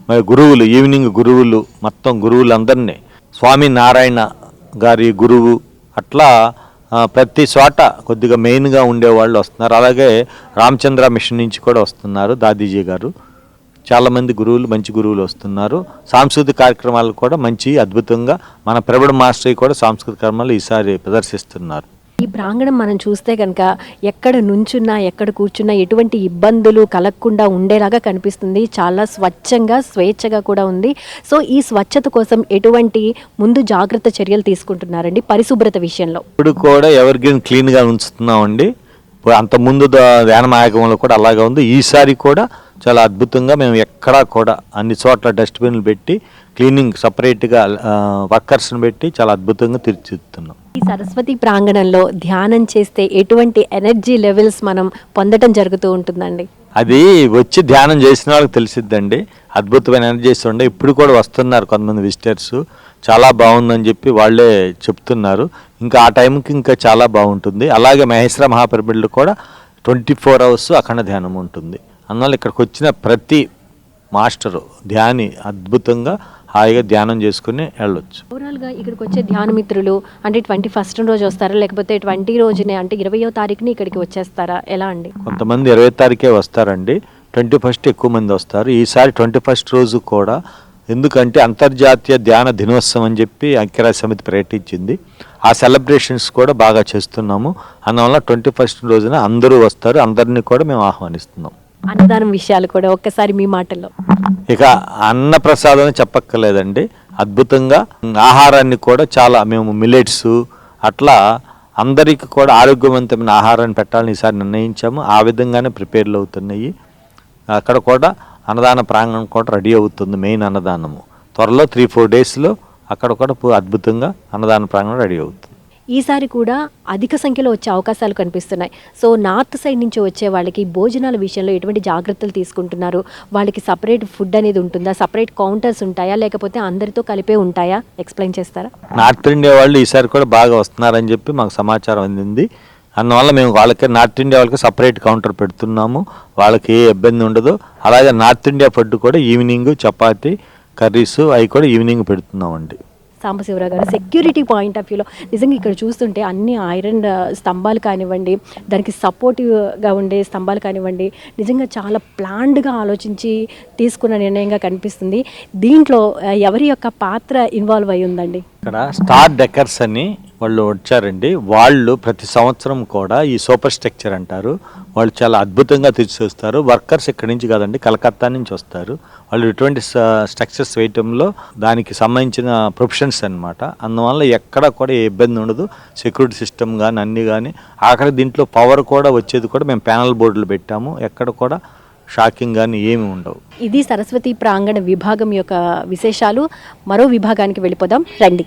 మరి గురువులు, ఈవినింగ్ గురువులు, మొత్తం గురువులందరినీ, స్వామి నారాయణ గారి గురువు, అట్లా ప్రతి చోట కొద్దిగా మెయిన్గా ఉండేవాళ్ళు వస్తున్నారు. అలాగే రామచంద్ర మిషన్ నుంచి కూడా వస్తున్నారు దాదీజీ గారు. చాలామంది గురువులు, మంచి గురువులు వస్తున్నారు. సాంస్కృతిక కార్యక్రమాలు కూడా మంచి అద్భుతంగా మన ప్రబడ మాస్టర్ కూడా సాంస్కృతిక కార్యక్రమాలు ఈసారి ప్రదర్శిస్తున్నారు. ఈ ప్రాంగణం మనం చూస్తే కనుక ఎక్కడ నుంచున్నా, ఎక్కడ కూర్చున్నా ఎటువంటి ఇబ్బందులు కలగకుండా ఉండేలాగా కనిపిస్తుంది. చాలా స్వచ్ఛంగా, స్వేచ్ఛగా కూడా ఉంది. సో ఈ స్వచ్ఛత కోసం ఎటువంటి ముందు జాగ్రత్త చర్యలు తీసుకుంటున్నారండి పరిశుభ్రత విషయంలో? ఇప్పుడు కూడా ఎవరిగ్రీన్ క్లీన్గా ఉంచుతున్నామండి. అంత ముందు ధ్యాన మాయకంలో కూడా అలాగే ఉంది. ఈసారి కూడా చాలా అద్భుతంగా మేము ఎక్కడా కూడా అన్ని చోట్ల డస్ట్బిన్లు పెట్టి క్లీనింగ్ సపరేట్గా వర్కర్స్ని పెట్టి చాలా అద్భుతంగా తీర్చిదిద్దుతున్నాం. ఈ సరస్వతి ప్రాంగణంలో ధ్యానం చేస్తే ఎటువంటి ఎనర్జీ లెవెల్స్ మనం పొందడం జరుగుతూ ఉంటుందండి? అది వచ్చి ధ్యానం చేసిన వాళ్ళకి తెలిసిద్దండి. అద్భుతమైన ఎనర్జీస్ ఉండే ఇప్పుడు కూడా వస్తున్నారు కొంతమంది విజిటర్స్, చాలా బాగుందని చెప్పి వాళ్ళే చెప్తున్నారు. ఇంకా ఆ టైంకి ఇంకా చాలా బాగుంటుంది. అలాగే మహేశ్వర మహాప్రభుళ్ళు కూడా 24 hours అఖండ ధ్యానం ఉంటుంది. అందువల్ల ఇక్కడికి వచ్చిన ప్రతి మాస్టరు ధ్యాని అద్భుతంగా హాయిగా ధ్యానం చేసుకుని వెళ్ళొచ్చు. ఓవరాల్గా ఇక్కడికి వచ్చే ధ్యాన మిత్రులు అంటే 21st రోజు వస్తారా, లేకపోతే 20 రోజునే అంటే 20వ తారీఖుని ఇక్కడికి వచ్చేస్తారా, ఎలా అండి? కొంతమంది 20వ తారీఖే వస్తారండి, 21st ఎక్కువ మంది వస్తారు. ఈసారి 21st రోజు కూడా, ఎందుకంటే అంతర్జాతీయ ధ్యాన దినోత్సవం అని చెప్పి ఐక్యరాజ్య సమితి ప్రకటించింది. ఆ సెలబ్రేషన్స్ కూడా బాగా చేస్తున్నాము. అందువల్ల 21st రోజున అందరూ వస్తారు. అందరినీ కూడా మేము ఆహ్వానిస్తున్నాం. అన్నదానం విషయాలు కూడా ఒక్కసారి మీ మాటల్లో. ఇక అన్న ప్రసాదం చెప్పక్కర్లేదండి, అద్భుతంగా ఆహారాన్ని కూడా చాలా మేము మిల్లెట్స్ అట్లా అందరికీ కూడా ఆరోగ్యవంతమైన ఆహారాన్ని పెట్టాలని ఈసారి నిర్ణయించాము. ఆ విధంగానే ప్రిపేర్లు అవుతున్నాయి. అక్కడ కూడా అన్నదాన ప్రాంగణం కూడా రెడీ అవుతుంది. మెయిన్ అన్నదానము త్వరలో 3-4 daysలో అక్కడ కూడా అద్భుతంగా అన్నదాన ప్రాంగణం రెడీ అవుతుంది. ఈసారి కూడా అధిక సంఖ్యలో వచ్చే అవకాశాలు కనిపిస్తున్నాయి. సో నార్త్ సైడ్ నుంచి వచ్చే వాళ్ళకి భోజనాల విషయంలో ఎటువంటి జాగ్రత్తలు తీసుకుంటున్నారు? వాళ్ళకి సపరేట్ ఫుడ్ అనేది ఉంటుందా? సపరేట్ కౌంటర్స్ ఉంటాయా, లేకపోతే అందరితో కలిపే ఉంటాయా? ఎక్స్ప్లెయిన్ చేస్తారా? నార్త్ ఇండియా వాళ్ళు ఈసారి కూడా బాగా వస్తున్నారని చెప్పి మాకు సమాచారం అందింది. అందువల్ల మేము వాళ్ళకి నార్త్ ఇండియా వాళ్ళకి సపరేట్ కౌంటర్ పెడుతున్నాము. వాళ్ళకి ఏ ఇబ్బంది ఉండదు. అలాగే నార్త్ ఇండియా ఫుడ్ కూడా ఈవినింగ్ చపాతీ కర్రీస్ అవి కూడా ఈవినింగ్ పెడుతున్నామండి. సాంబశివరావు గారు, సెక్యూరిటీ పాయింట్ ఆఫ్ వ్యూలో నిజంగా ఇక్కడ చూస్తుంటే అన్ని ఐరన్ స్తంభాలు కానివ్వండి, దానికి సపోర్టివ్గా ఉండే స్తంభాలు కానివ్వండి, నిజంగా చాలా ప్లాన్డ్గా ఆలోచించి తీసుకున్న నిర్ణయంగా కనిపిస్తుంది. దీంట్లో ఎవరి యొక్క పాత్ర ఇన్వాల్వ్ అయి ఉందండి? ఇక్కడ స్టార్ డెకర్స్ అని వాళ్ళు వచ్చారండి. వాళ్ళు ప్రతి సంవత్సరం కూడా ఈ సూపర్ స్ట్రక్చర్ అంటారు, వాళ్ళు చాలా అద్భుతంగా తీర్చిస్తారు. వర్కర్స్ ఇక్కడి నుంచి కాదండి, కలకత్తా నుంచి వస్తారు. వాళ్ళు ఎటువంటి స్ట్రక్చర్స్ వేయటంలో దానికి సంబంధించిన ప్రొఫెషన్స్ అనమాట. అందువల్ల ఎక్కడ కూడా ఏ ఇబ్బంది ఉండదు. సెక్యూరిటీ సిస్టమ్ కానీ అన్నీ కానీ, ఆఖరి దీంట్లో పవర్ కూడా వచ్చేది కూడా మేము ప్యానల్ బోర్డులు పెట్టాము. ఎక్కడ కూడా షాకింగ్ కానీ ఏమి ఉండవు. ఇది సరస్వతి ప్రాంగణ విభాగం యొక్క విశేషాలు. మరో విభాగానికి వెళ్ళిపోదాం రండి.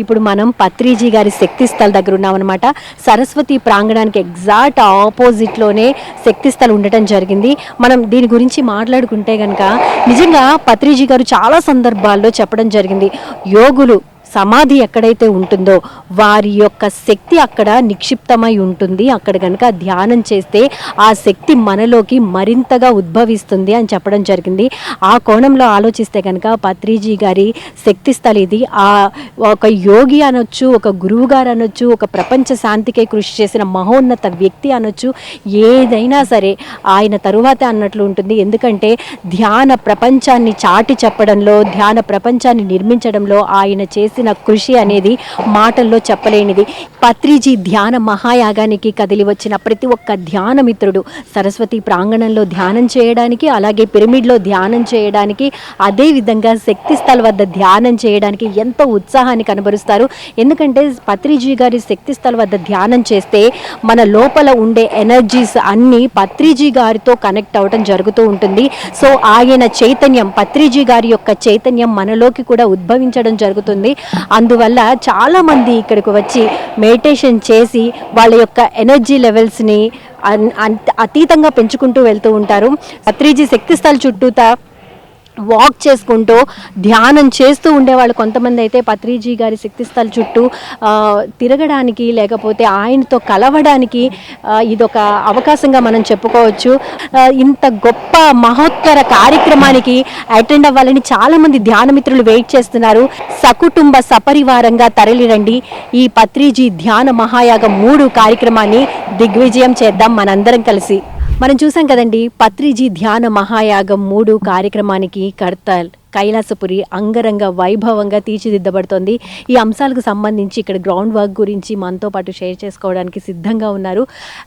ఇప్పుడు మనం పత్రిజీ గారి శక్తి స్థల్ దగ్గర ఉన్నామన్నమాట. సరస్వతి ప్రాంగణానికి ఎగ్జాక్ట్ ఆపోజిట్లోనే శక్తి స్థల్ ఉండటం జరిగింది. మనం దీని గురించి మాట్లాడుకుంటే కనుక నిజంగా పత్రిజీ గారు చాలా సందర్భాల్లో చెప్పడం జరిగింది, యోగులు సమాధి ఎక్కడైతే ఉంటుందో వారి యొక్క శక్తి అక్కడ నిక్షిప్తమై ఉంటుంది. అక్కడ కనుక ధ్యానం చేస్తే ఆ శక్తి మనలోకి మరింతగా ఉద్భవిస్తుంది అని చెప్పడం జరిగింది. ఆ కోణంలో ఆలోచిస్తే కనుక పత్రిజీ గారి శక్తి స్థలి ఇది. ఆ ఒక యోగి అనొచ్చు, ఒక గురువు గారు అనొచ్చు, ఒక ప్రపంచ శాంతికై కృషి చేసిన మహోన్నత వ్యక్తి అనొచ్చు, ఏదైనా సరే ఆయన తరువాతే అన్నట్లు ఉంటుంది. ఎందుకంటే ధ్యాన ప్రపంచాన్ని చాటి చెప్పడంలో, ధ్యాన ప్రపంచాన్ని నిర్మించడంలో ఆయన చేసిన కృషి అనేది మాటల్లో చెప్పలేనిది. పత్రిజీ ధ్యాన మహాయాగానికి కదిలి వచ్చిన ప్రతి ఒక్క ధ్యాన మిత్రుడు సరస్వతి ప్రాంగణంలో ధ్యానం చేయడానికి, అలాగే పిరమిడ్లో ధ్యానం చేయడానికి, అదేవిధంగా శక్తి స్థల్ వద్ద ధ్యానం చేయడానికి ఎంతో ఉత్సాహాన్ని కనబరుస్తారు. ఎందుకంటే పత్రిజీ గారి శక్తి స్థల్ వద్ద ధ్యానం చేస్తే మన లోపల ఉండే ఎనర్జీస్ అన్నీ పత్రిజీ గారితో కనెక్ట్ అవ్వడం జరుగుతూ ఉంటుంది. సో ఆయన చైతన్యం, పత్రిజీ గారి యొక్క చైతన్యం మనలోకి కూడా ఉద్భవించడం జరుగుతుంది. అందువల్ల చాలామంది ఇక్కడికి వచ్చి మెడిటేషన్ చేసి వాళ్ళ యొక్క ఎనర్జీ లెవెల్స్ని అతీతంగా పెంచుకుంటూ వెళ్తూ ఉంటారు. పత్రిజీ శక్తి స్థల్ చుట్టూతా వాక్ చేసుకుంటూ ధ్యానం చేస్తూ ఉండేవాళ్ళు. కొంతమంది అయితే పత్రిజీ గారి శక్తి స్థల్ చుట్టూ తిరగడానికి, లేకపోతే ఆయనతో కలవడానికి ఇదొక అవకాశంగా మనం చెప్పుకోవచ్చు. ఇంత గొప్ప మహోత్తర కార్యక్రమానికి అటెండ్ అవ్వాలని చాలామంది ధ్యాన మిత్రులు వెయిట్ చేస్తున్నారు. సకుటుంబ సపరివారంగా తరలిరండి. ఈ పత్రిజీ ధ్యాన మహాయాగం 3 కార్యక్రమాన్ని దిగ్విజయం చేద్దాం మనందరం కలిసి. మనం చూసాం కదండి, పత్రిజీ ధ్యాన మహాయాగం 3 కార్యక్రమానికి కర్త కైలాసపురి అంగరంగ వైభవంగా తీర్చిదిద్దబడుతోంది. ఈ అంశాలకు సంబంధించి ఇక్కడ గ్రౌండ్ వర్క్ గురించి మనతో పాటు షేర్ చేసుకోవడానికి సిద్ధంగా ఉన్నారు.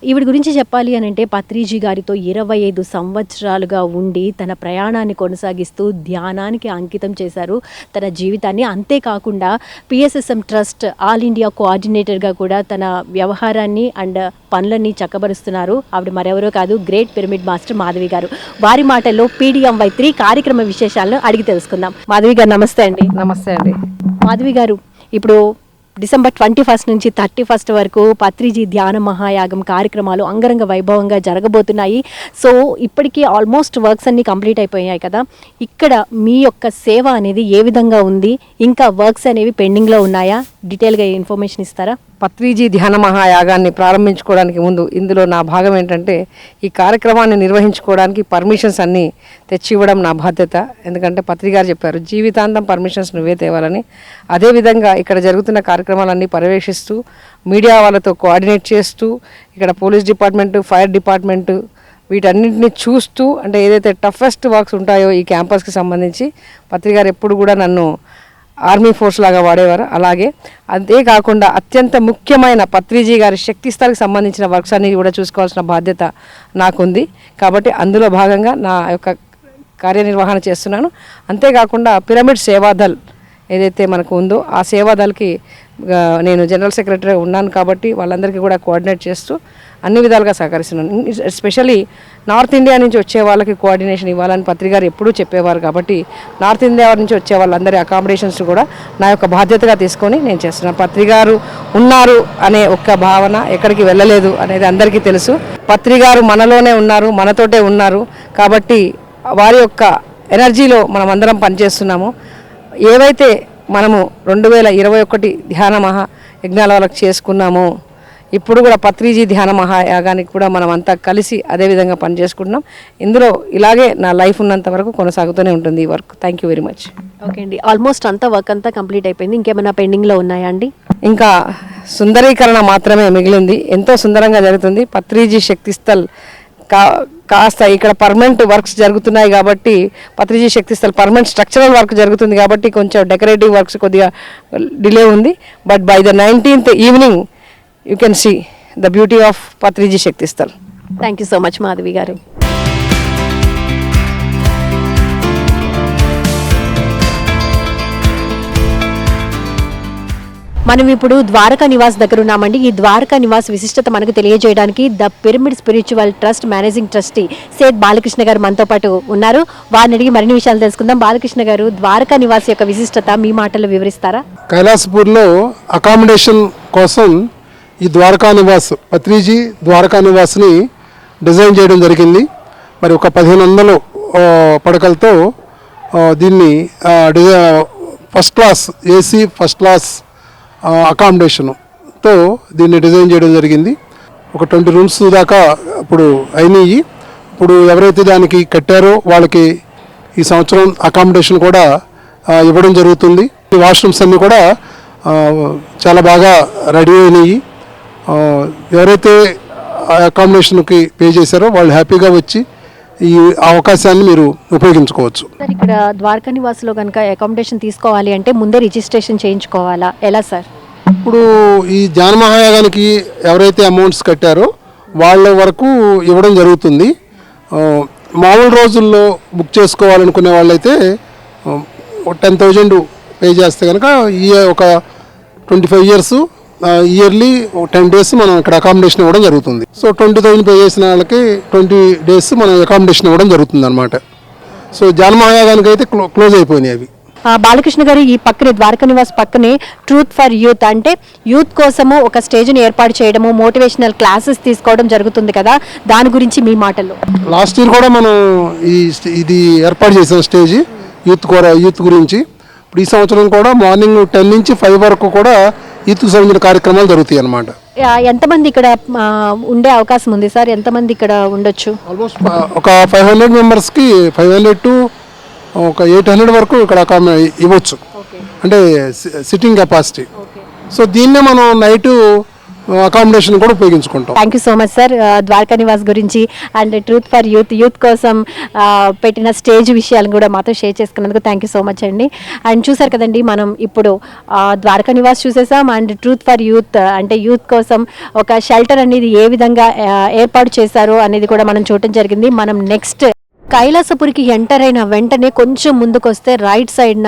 ఈవిడ గురించి చెప్పాలి అని అంటే పత్రిజీ గారితో 25 సంవత్సరాలుగా ఉండి తన ప్రయాణాన్ని కొనసాగిస్తూ ధ్యానానికి అంకితం చేశారు తన జీవితాన్ని. అంతేకాకుండా పిఎస్ఎస్ఎం ట్రస్ట్ ఆల్ ఇండియా కోఆర్డినేటర్గా కూడా తన వ్యవహారాన్ని అండ్ పనులన్నీ చక్కబరుస్తున్నారు. ఆవిడ మరెవరో కాదు, గ్రేట్ పిరమిడ్ మాస్టర్ మాధవి గారు. వారి మాటల్లో PDM-Y3 కార్యక్రమ విశేషాలను అడిగి తెలుసుకుందాం. మాధవి గారు నమస్తే అండి. నమస్తే అండి. మాధవి గారు, ఇప్పుడు డిసెంబర్ 21 నుంచి 31 వరకు పత్రిజీ ధ్యాన మహాయాగం కార్యక్రమాలు అంగరంగ వైభవంగా జరగబోతున్నాయి. సో ఇప్పటికీ ఆల్మోస్ట్ వర్క్స్ అన్ని కంప్లీట్ అయిపోయాయి కదా. ఇక్కడ మీ యొక్క సేవ అనేది ఏ విధంగా ఉంది, ఇంకా వర్క్స్ అనేవి పెండింగ్లో ఉన్నాయా? డీటెయిల్గా ఇన్ఫర్మేషన్ ఇస్తారా? పత్రిజీ ధ్యాన మహాయాగాన్ని ప్రారంభించుకోవడానికి ముందు ఇందులో నా భాగం ఏంటంటే ఈ కార్యక్రమాన్ని నిర్వహించుకోవడానికి పర్మిషన్స్ అన్నీ తెచ్చి ఇవ్వడం నా బాధ్యత. ఎందుకంటే పత్రి గారు చెప్పారు జీవితాంతం పర్మిషన్స్ నువ్వే తేవాలని. అదేవిధంగా ఇక్కడ జరుగుతున్న కార్యక్రమాలన్నీ పర్యవేక్షిస్తూ మీడియా వాళ్ళతో కోఆర్డినేట్ చేస్తూ ఇక్కడ పోలీస్ డిపార్ట్మెంటు, ఫైర్ డిపార్ట్మెంటు వీటన్నింటినీ చూస్తూ, అంటే ఏదైతే టఫెస్ట్ వర్క్స్ ఉంటాయో ఈ క్యాంపస్కి సంబంధించి పత్రి గారు ఎప్పుడు కూడా నన్ను ఆర్మీ ఫోర్స్ లాగా వాడేవారు. అలాగే అంతేకాకుండా అత్యంత ముఖ్యమైన పత్రిజీ గారి శక్తిస్థాయికి సంబంధించిన వర్క్స్ అన్ని కూడా చూసుకోవాల్సిన బాధ్యత నాకుంది. కాబట్టి అందులో భాగంగా నా యొక్క కార్యనిర్వహణ చేస్తున్నాను. అంతేకాకుండా పిరమిడ్ సేవాదల్ ఏదైతే మనకు ఉందో ఆ సేవాదల్కి నేను జనరల్ సెక్రటరీ ఉన్నాను. కాబట్టి వాళ్ళందరికీ కూడా కోఆర్డినేట్ చేస్తూ అన్ని విధాలుగా సహకరిస్తున్నాను. ఎస్పెషల్లీ నార్త్ ఇండియా నుంచి వచ్చే వాళ్ళకి కోఆర్డినేషన్ ఇవ్వాలని పత్రి గారు ఎప్పుడూ చెప్పేవారు. కాబట్టి నార్త్ ఇండియా నుంచి వచ్చే వాళ్ళందరి అకామిడేషన్స్ కూడా నా యొక్క బాధ్యతగా తీసుకొని నేను చేస్తున్నాను. పత్రి గారు ఉన్నారు అనే ఒక్క భావన ఎక్కడికి వెళ్ళలేదు అనేది అందరికీ తెలుసు. పత్రి గారు మనలోనే ఉన్నారు, మనతోటే ఉన్నారు. కాబట్టి వారి యొక్క ఎనర్జీలో మనం అందరం పనిచేస్తున్నాము. ఏవైతే మనము 2021 ధ్యాన మహాయజ్ఞాల వాళ్ళకి చేసుకున్నామో ఇప్పుడు కూడా పత్రిజీ ధ్యాన మహాయాగానికి కూడా మనం అంతా కలిసి అదేవిధంగా పనిచేసుకుంటున్నాం. ఇందులో ఇలాగే నా లైఫ్ ఉన్నంత వరకు కొనసాగుతూనే ఉంటుంది ఈ work. Thank you very much. Okay అండి, ఆల్మోస్ట్ అంతా వర్క్ అంతా కంప్లీట్ అయిపోయింది. ఇంకేమైనా పెండింగ్లో ఉన్నాయా అండి? ఇంకా సుందరీకరణ మాత్రమే మిగిలింది. ఎంతో సుందరంగా జరుగుతుంది. పత్రిజీ శక్తిస్థల్ కాస్త ఇక్కడ పర్మనెంట్ వర్క్స్ జరుగుతున్నాయి కాబట్టి Patriji Shaktisthal permanent structural work జరుగుతుంది కాబట్టి కొంచెం డెకరేటివ్ వర్క్స్ కొద్దిగా డిలే ఉంది. But by the 19th evening you can see the beauty of Patriji Shaktisthal. Thank you so much Madhavi garu. మనం ఇప్పుడు ద్వారకా నివాస్ దగ్గర ఉన్నామండి. ఈ ద్వారకా నివాస్ విశిష్టత మనకు తెలియజేయడానికి the pyramid spiritual trust managing trustee సేద్ బాలకృష్ణ గారు మనతో పాటు ఉన్నారు. వారిని అడిగి మరిన్ని విషయాలు తెలుసుకుందాం. బాలకృష్ణ గారు, ద్వారకా నివాస్ యొక్క విశిష్టత మీ మాటల్లో వివరిస్తారా? కైలాసపూర్లో అకామిడేషన్ కోసం ఈ ద్వారకా నివాస్ పత్రిజీ ద్వారకా నివాస్ని డిజైన్ చేయడం జరిగింది. మరి ఒక 1500 పడకలతో దీన్ని first class AC first class అకామిడేషన్తో దీన్ని డిజైన్ చేయడం జరిగింది. ఒక 20 రూమ్స్ దాకా ఇప్పుడు అయినాయి. ఇప్పుడు ఎవరైతే దానికి కట్టారో వాళ్ళకి ఈ సంవత్సరం అకామిడేషన్ కూడా ఇవ్వడం జరుగుతుంది. ఈ వాష్రూమ్స్ అన్నీ కూడా చాలా బాగా రెడీ అయినాయి. ఎవరైతే అకామిడేషన్కి పే చేశారో వాళ్ళు హ్యాపీగా వచ్చి ఈ అవకాశాన్ని మీరు ఉపయోగించుకోవచ్చు. సార్, ఇక్కడ ద్వారకా నివాస్లో కనుక అకామిడేషన్ తీసుకోవాలి అంటే ముందే రిజిస్ట్రేషన్ చేయించుకోవాలా, ఎలా సార్? ఇప్పుడు ఈ ధ్యాన మహాయాగానికి ఎవరైతే అమౌంట్స్ కట్టారో వాళ్ళ వరకు ఇవ్వడం జరుగుతుంది. మామూలు రోజుల్లో బుక్ చేసుకోవాలనుకునే వాళ్ళైతే 10,000 పే చేస్తే కనుక ఈ ఒక 25 years ఇయర్లీ 10 days మనం ఇక్కడ అకామిడేషన్ ఇవ్వడం జరుగుతుంది. సో 20,000 పే చేసిన వాళ్ళకి 20 days మనం అకామిడేషన్ ఇవ్వడం జరుగుతుంది అనమాట. సో ధ్యాన మహాయాగానికి అయితే క్లోజ్ అయిపోయినాయి అవి. బాలకృష్ణ గారు, ఈ పక్కనే ద్వారకా నివాస్ పక్కనే ట్రూత్ ఫర్ యూత్ అంటే యూత్ కోసము ఒక స్టేజ్ని ఏర్పాటు చేయడము, మోటివేషనల్ క్లాసెస్ తీసుకోవడం జరుగుతుంది కదా, దాని గురించి మీ మాటల్లో. లాస్ట్ ఇయర్ కూడా మనం ఇది ఏర్పాటు చేసాం స్టేజ్ యూత్ గురించి. ఇప్పుడు ఈ సంవత్సరం కూడా మార్నింగ్ 10 నుంచి 5 వరకు కూడా యూత్కు సంబంధించిన కార్యక్రమాలు జరుగుతాయి అన్నమాట. ఎంతమంది ఇక్కడ ఉండే అవకాశం ఉంది సార్? ఎంతమంది ఇక్కడ ఉండొచ్చు? ఆల్మోస్ట్ ఒక 500 మెంబర్స్కి 500 to ఒక 800 వరకు ఇక్కడ ఇవ్వచ్చు, అంటే సిట్టింగ్ కెపాసిటీ. సో దీన్నే మనం నైటు అకామిడేషన్ కూడా ఉపయోగించుకుంటాం. Thank you so much sir. Dwaraka Nivas గురించి అండ్ ట్రూత్ ఫర్ యూత్ కోసం పెట్టిన స్టేజ్ విషయాలను కూడా మాతో షేర్ చేసుకున్నందుకు థ్యాంక్ యూ సో మచ్ అండి. అండ్ చూసారు కదండి, మనం ఇప్పుడు ద్వారకా నివాస్ చూసేసాం అండ్ ట్రూత్ ఫర్ యూత్ అంటే యూత్ కోసం ఒక షెల్టర్ అనేది ఏ విధంగా ఏర్పాటు చేశారు అనేది కూడా మనం చూడటం జరిగింది. మనం నెక్స్ట్ కైలాసపురికి ఎంటర్ అయిన వెంటనే కొంచెం ముందుకు వస్తే రైట్ సైడ్న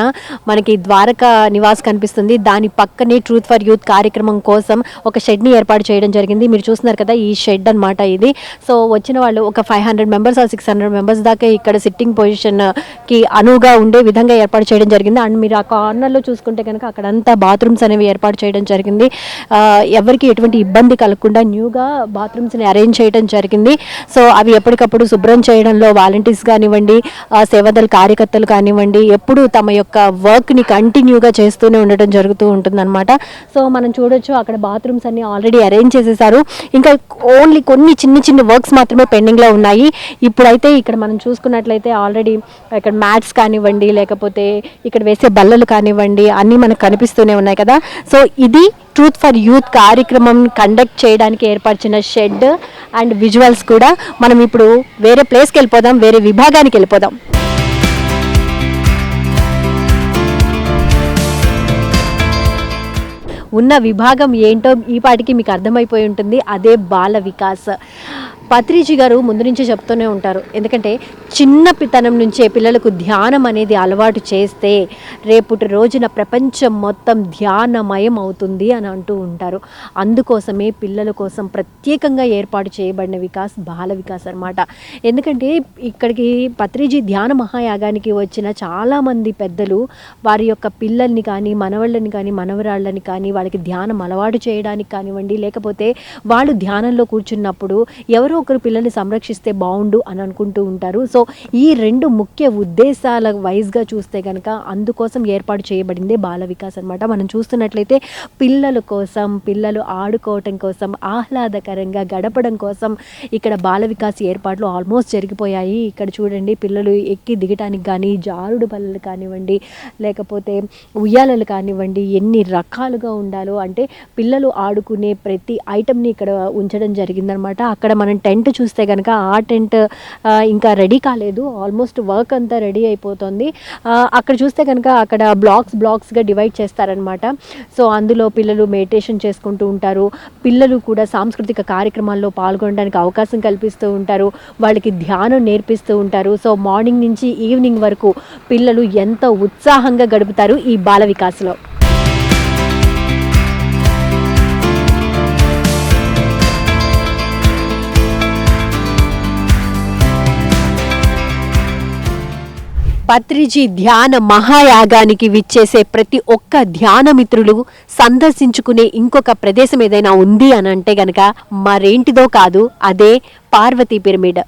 మనకి ద్వారకా నివాస్ కనిపిస్తుంది. దాని పక్కనే ట్రూత్ ఫర్ యూత్ కార్యక్రమం కోసం ఒక షెడ్ని ఏర్పాటు చేయడం జరిగింది. మీరు చూస్తున్నారు కదా, ఈ షెడ్ అనమాట ఇది. సో వచ్చిన వాళ్ళు ఒక 500 మెంబర్స్ ఆ 600 మెంబర్స్ దాకా ఇక్కడ సిట్టింగ్ పొజిషన్కి అనువుగా ఉండే విధంగా ఏర్పాటు చేయడం జరిగింది. అండ్ మీరు ఆ కార్నర్లో చూసుకుంటే కనుక అక్కడంతా బాత్రూమ్స్ అనేవి ఏర్పాటు చేయడం జరిగింది. ఎవరికి ఎటువంటి ఇబ్బంది కలగకుండా న్యూగా బాత్రూమ్స్ని అరేంజ్ చేయడం జరిగింది. సో అవి ఎప్పటికప్పుడు శుభ్రం చేయడంలో వాలంటీర్స్ కానివ్వండి, సేవాదళ కార్యకర్తలు కానివ్వండి, ఎప్పుడు తమ యొక్క వర్క్ని కంటిన్యూగా చేస్తూనే ఉండటం జరుగుతూ ఉంటుందన్నమాట. సో మనం చూడొచ్చు అక్కడ బాత్రూమ్స్ అన్ని ఆల్రెడీ అరేంజ్ చేసేసారు. ఇంకా ఓన్లీ కొన్ని చిన్న వర్క్స్ మాత్రమే పెండింగ్లో ఉన్నాయి. ఇప్పుడైతే ఇక్కడ మనం చూసుకున్నట్లయితే ఆల్రెడీ ఇక్కడ మ్యాట్స్ కానివ్వండి, లేకపోతే ఇక్కడ వేసే బల్లలు కానివ్వండి, అన్నీ మనకు కనిపిస్తూనే ఉన్నాయి కదా. సో ఇది ట్రూత్ ఫర్ యూత్ కార్యక్రమం కండక్ట్ చేయడానికి ఏర్పరిచిన షెడ్ అండ్ విజువల్స్ కూడా. మనం ఇప్పుడు వేరే ప్లేస్కి వెళ్ళిపోదాం, వేరే విభాగానికి వెళ్ళిపోదాం. ఉన్న విభాగం ఏంటో ఈ పాటికి మీకు అర్థమైపోయి ఉంటుంది, అదే బాల వికాస్. పత్రిజీ గారు ముందు నుంచే చెప్తూనే ఉంటారు, ఎందుకంటే చిన్నపితనం నుంచే పిల్లలకు ధ్యానం అనేది అలవాటు చేస్తే రేపటి రోజున ప్రపంచం మొత్తం ధ్యానమయం అవుతుంది అని అంటూ ఉంటారు. అందుకోసమే పిల్లల కోసం ప్రత్యేకంగా ఏర్పాటు చేయబడిన వికాస్ బాల వికాస్ అన్నమాట. ఎందుకంటే ఇక్కడికి పత్రిజీ ధ్యాన మహాయాగానికి వచ్చిన చాలామంది పెద్దలు వారి యొక్క పిల్లల్ని కానీ, మనవళ్ళని కానీ, మనవరాళ్ళని కానీ వాళ్ళకి ధ్యానం అలవాటు చేయడానికి కానివ్వండి, లేకపోతే వాళ్ళు ధ్యానంలో కూర్చున్నప్పుడు ఎవరో ఒకరు పిల్లల్ని సంరక్షిస్తే బాగుండు అని అనుకుంటూ ఉంటారు. సో ఈ రెండు ముఖ్య ఉద్దేశాల వైజ్గా చూస్తే కనుక అందుకోసం ఏర్పాటు చేయబడిందే బాల వికాస్ అనమాట. మనం చూస్తున్నట్లయితే పిల్లల కోసం, పిల్లలు ఆడుకోవటం కోసం, ఆహ్లాదకరంగా గడపడం కోసం ఇక్కడ బాల వికాస్ ఏర్పాట్లు ఆల్మోస్ట్ జరిగిపోయాయి. ఇక్కడ చూడండి, పిల్లలు ఎక్కి దిగటానికి కానీ, జారుడు బల్లలు కానివ్వండి, లేకపోతే ఉయ్యాలలు కానివ్వండి, ఎన్ని రకాలుగా ఉండాలో అంటే పిల్లలు ఆడుకునే ప్రతి ఐటమ్ని ఇక్కడ ఉంచడం జరిగిందనమాట. అక్కడ మనం టెంట్ చూస్తే కనుక ఆ టెంట్ ఇంకా రెడీ కాలేదు, ఆల్మోస్ట్ వర్క్ అంతా రెడీ అయిపోతుంది. అక్కడ చూస్తే కనుక అక్కడ బ్లాక్స్గా డివైడ్ చేస్తారనమాట. సో అందులో పిల్లలు మెడిటేషన్ చేసుకుంటూ ఉంటారు. పిల్లలు కూడా సాంస్కృతిక కార్యక్రమాల్లో పాల్గొనడానికి అవకాశం కల్పిస్తూ ఉంటారు, వాళ్ళకి ధ్యానం నేర్పిస్తూ ఉంటారు. సో మార్నింగ్ నుంచి ఈవినింగ్ వరకు పిల్లలు ఎంతో ఉత్సాహంగా గడుపుతారు ఈ బాల వికాస్లో. పత్రిజీ ధ్యాన మహాయాగానికి విచ్చేసే ప్రతి ఒక్క ధ్యాన మిత్రులు సందర్శించుకునే ఇంకొక ప్రదేశం ఏదైనా ఉంది అని అంటే గనక మరేంటిదో కాదు, అదే పార్వతీ పిరమిడ్.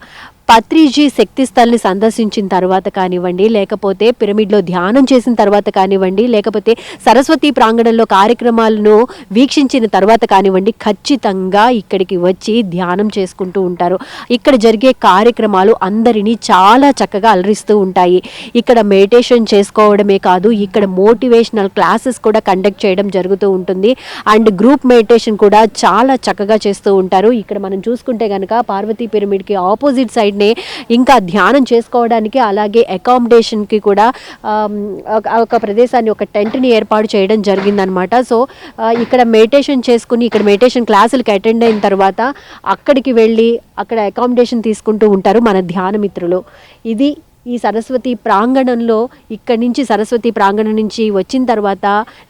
పత్రిజీ శక్తి స్థల్ని సందర్శించిన తర్వాత కానివ్వండి, లేకపోతే పిరమిడ్లో ధ్యానం చేసిన తర్వాత కానివ్వండి, లేకపోతే సరస్వతి ప్రాంగణంలో కార్యక్రమాలను వీక్షించిన తర్వాత కానివ్వండి, ఖచ్చితంగా ఇక్కడికి వచ్చి ధ్యానం చేసుకుంటూ ఉంటారు. ఇక్కడ జరిగే కార్యక్రమాలు అందరినీ చాలా చక్కగా అలరిస్తూ ఉంటాయి. ఇక్కడ మెడిటేషన్ చేసుకోవడమే కాదు, ఇక్కడ మోటివేషనల్ క్లాసెస్ కూడా కండక్ట్ చేయడం జరుగుతూ ఉంటుంది. అండ్ గ్రూప్ మెడిటేషన్ కూడా చాలా చక్కగా చేస్తూ ఉంటారు. ఇక్కడ మనం చూసుకుంటే కనుక పార్వతీ పిరమిడ్కి ఆపోజిట్ సైడ్ ఇంకా ధ్యానం చేసుకోవడానికి, అలాగే అకామిడేషన్కి కూడా ఒక ప్రదేశాన్ని, ఒక టెంట్ని ఏర్పాటు చేయడం జరిగిందనమాట. సో ఇక్కడ మెడిటేషన్ చేసుకుని, ఇక్కడ మెడిటేషన్ క్లాసులకి అటెండ్ అయిన తర్వాత అక్కడికి వెళ్ళి అక్కడ అకామిడేషన్ తీసుకుంటూ ఉంటారు మన ధ్యాన మిత్రులు. ఇది ఈ సరస్వతి ప్రాంగణంలో, ఇక్కడి నుంచి సరస్వతి ప్రాంగణం నుంచి వచ్చిన తర్వాత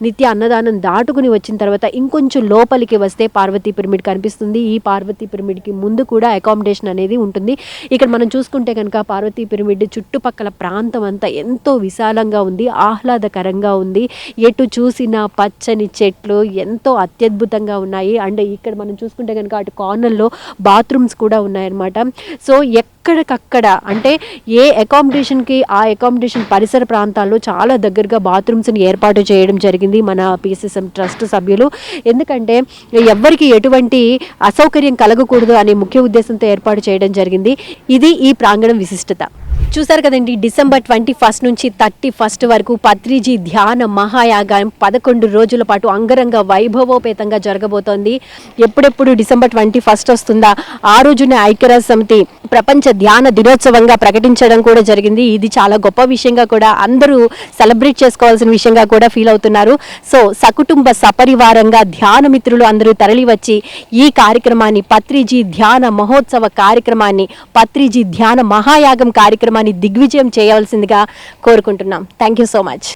నిత్య అన్నదానం దాటుకుని వచ్చిన తర్వాత ఇంకొంచెం లోపలికి వస్తే పార్వతీ పిరమిడ్ కనిపిస్తుంది. ఈ పార్వతీ పిరమిడ్కి ముందు కూడా అకామిడేషన్ అనేది ఉంటుంది. ఇక్కడ మనం చూసుకుంటే కనుక పార్వతీ పిరమిడ్ చుట్టుపక్కల ప్రాంతం అంతా ఎంతో విశాలంగా ఉంది, ఆహ్లాదకరంగా ఉంది. ఎటు చూసిన పచ్చని చెట్లు ఎంతో అత్యద్భుతంగా ఉన్నాయి. అండ్ ఇక్కడ మనం చూసుకుంటే కనుక అటు కార్నర్లో బాత్రూమ్స్ కూడా ఉన్నాయన్నమాట. సో ఎక్కడికక్కడ అంటే ఏ అకామిడేషన్కి ఆ అకామిడేషన్ పరిసర ప్రాంతాల్లో చాలా దగ్గరగా బాత్రూమ్స్ని ఏర్పాటు చేయడం జరిగింది మన పిఎస్ఎస్ఎం ట్రస్ట్ సభ్యులు. ఎందుకంటే ఎవ్వరికి ఎటువంటి అసౌకర్యం కలగకూడదు అనే ముఖ్య ఉద్దేశంతో ఏర్పాటు చేయడం జరిగింది. ఇది ఈ ప్రాంగణం విశిష్టత. చూసారు కదండి, డిసెంబర్ 21 నుంచి 31 వరకు పత్రిజీ ధ్యాన మహాయాగం 11 రోజుల పాటు అంగరంగ వైభవోపేతంగా జరగబోతోంది. ఎప్పుడెప్పుడు డిసెంబర్ 21 వస్తుందా, ఆ రోజునే ఐక్యరాజ్య సమితి ప్రపంచ ధ్యాన దినోత్సవంగా ప్రకటించడం కూడా జరిగింది. ఇది చాలా గొప్ప విషయంగా కూడా అందరూ సెలబ్రేట్ చేసుకోవాల్సిన విషయంగా కూడా ఫీల్ అవుతున్నారు. సో సకుటుంబ సపరివారంగా ధ్యాన మిత్రులు అందరూ తరలి వచ్చి ఈ కార్యక్రమాన్ని, పత్రిజీ ధ్యాన మహోత్సవ కార్యక్రమాన్ని, పత్రిజీ ధ్యాన మహాయాగం కార్యక్రమాన్ని దిగ్విజయం చేయవలసిందిగా కోరుకుంటున్నాం. Thank you so much.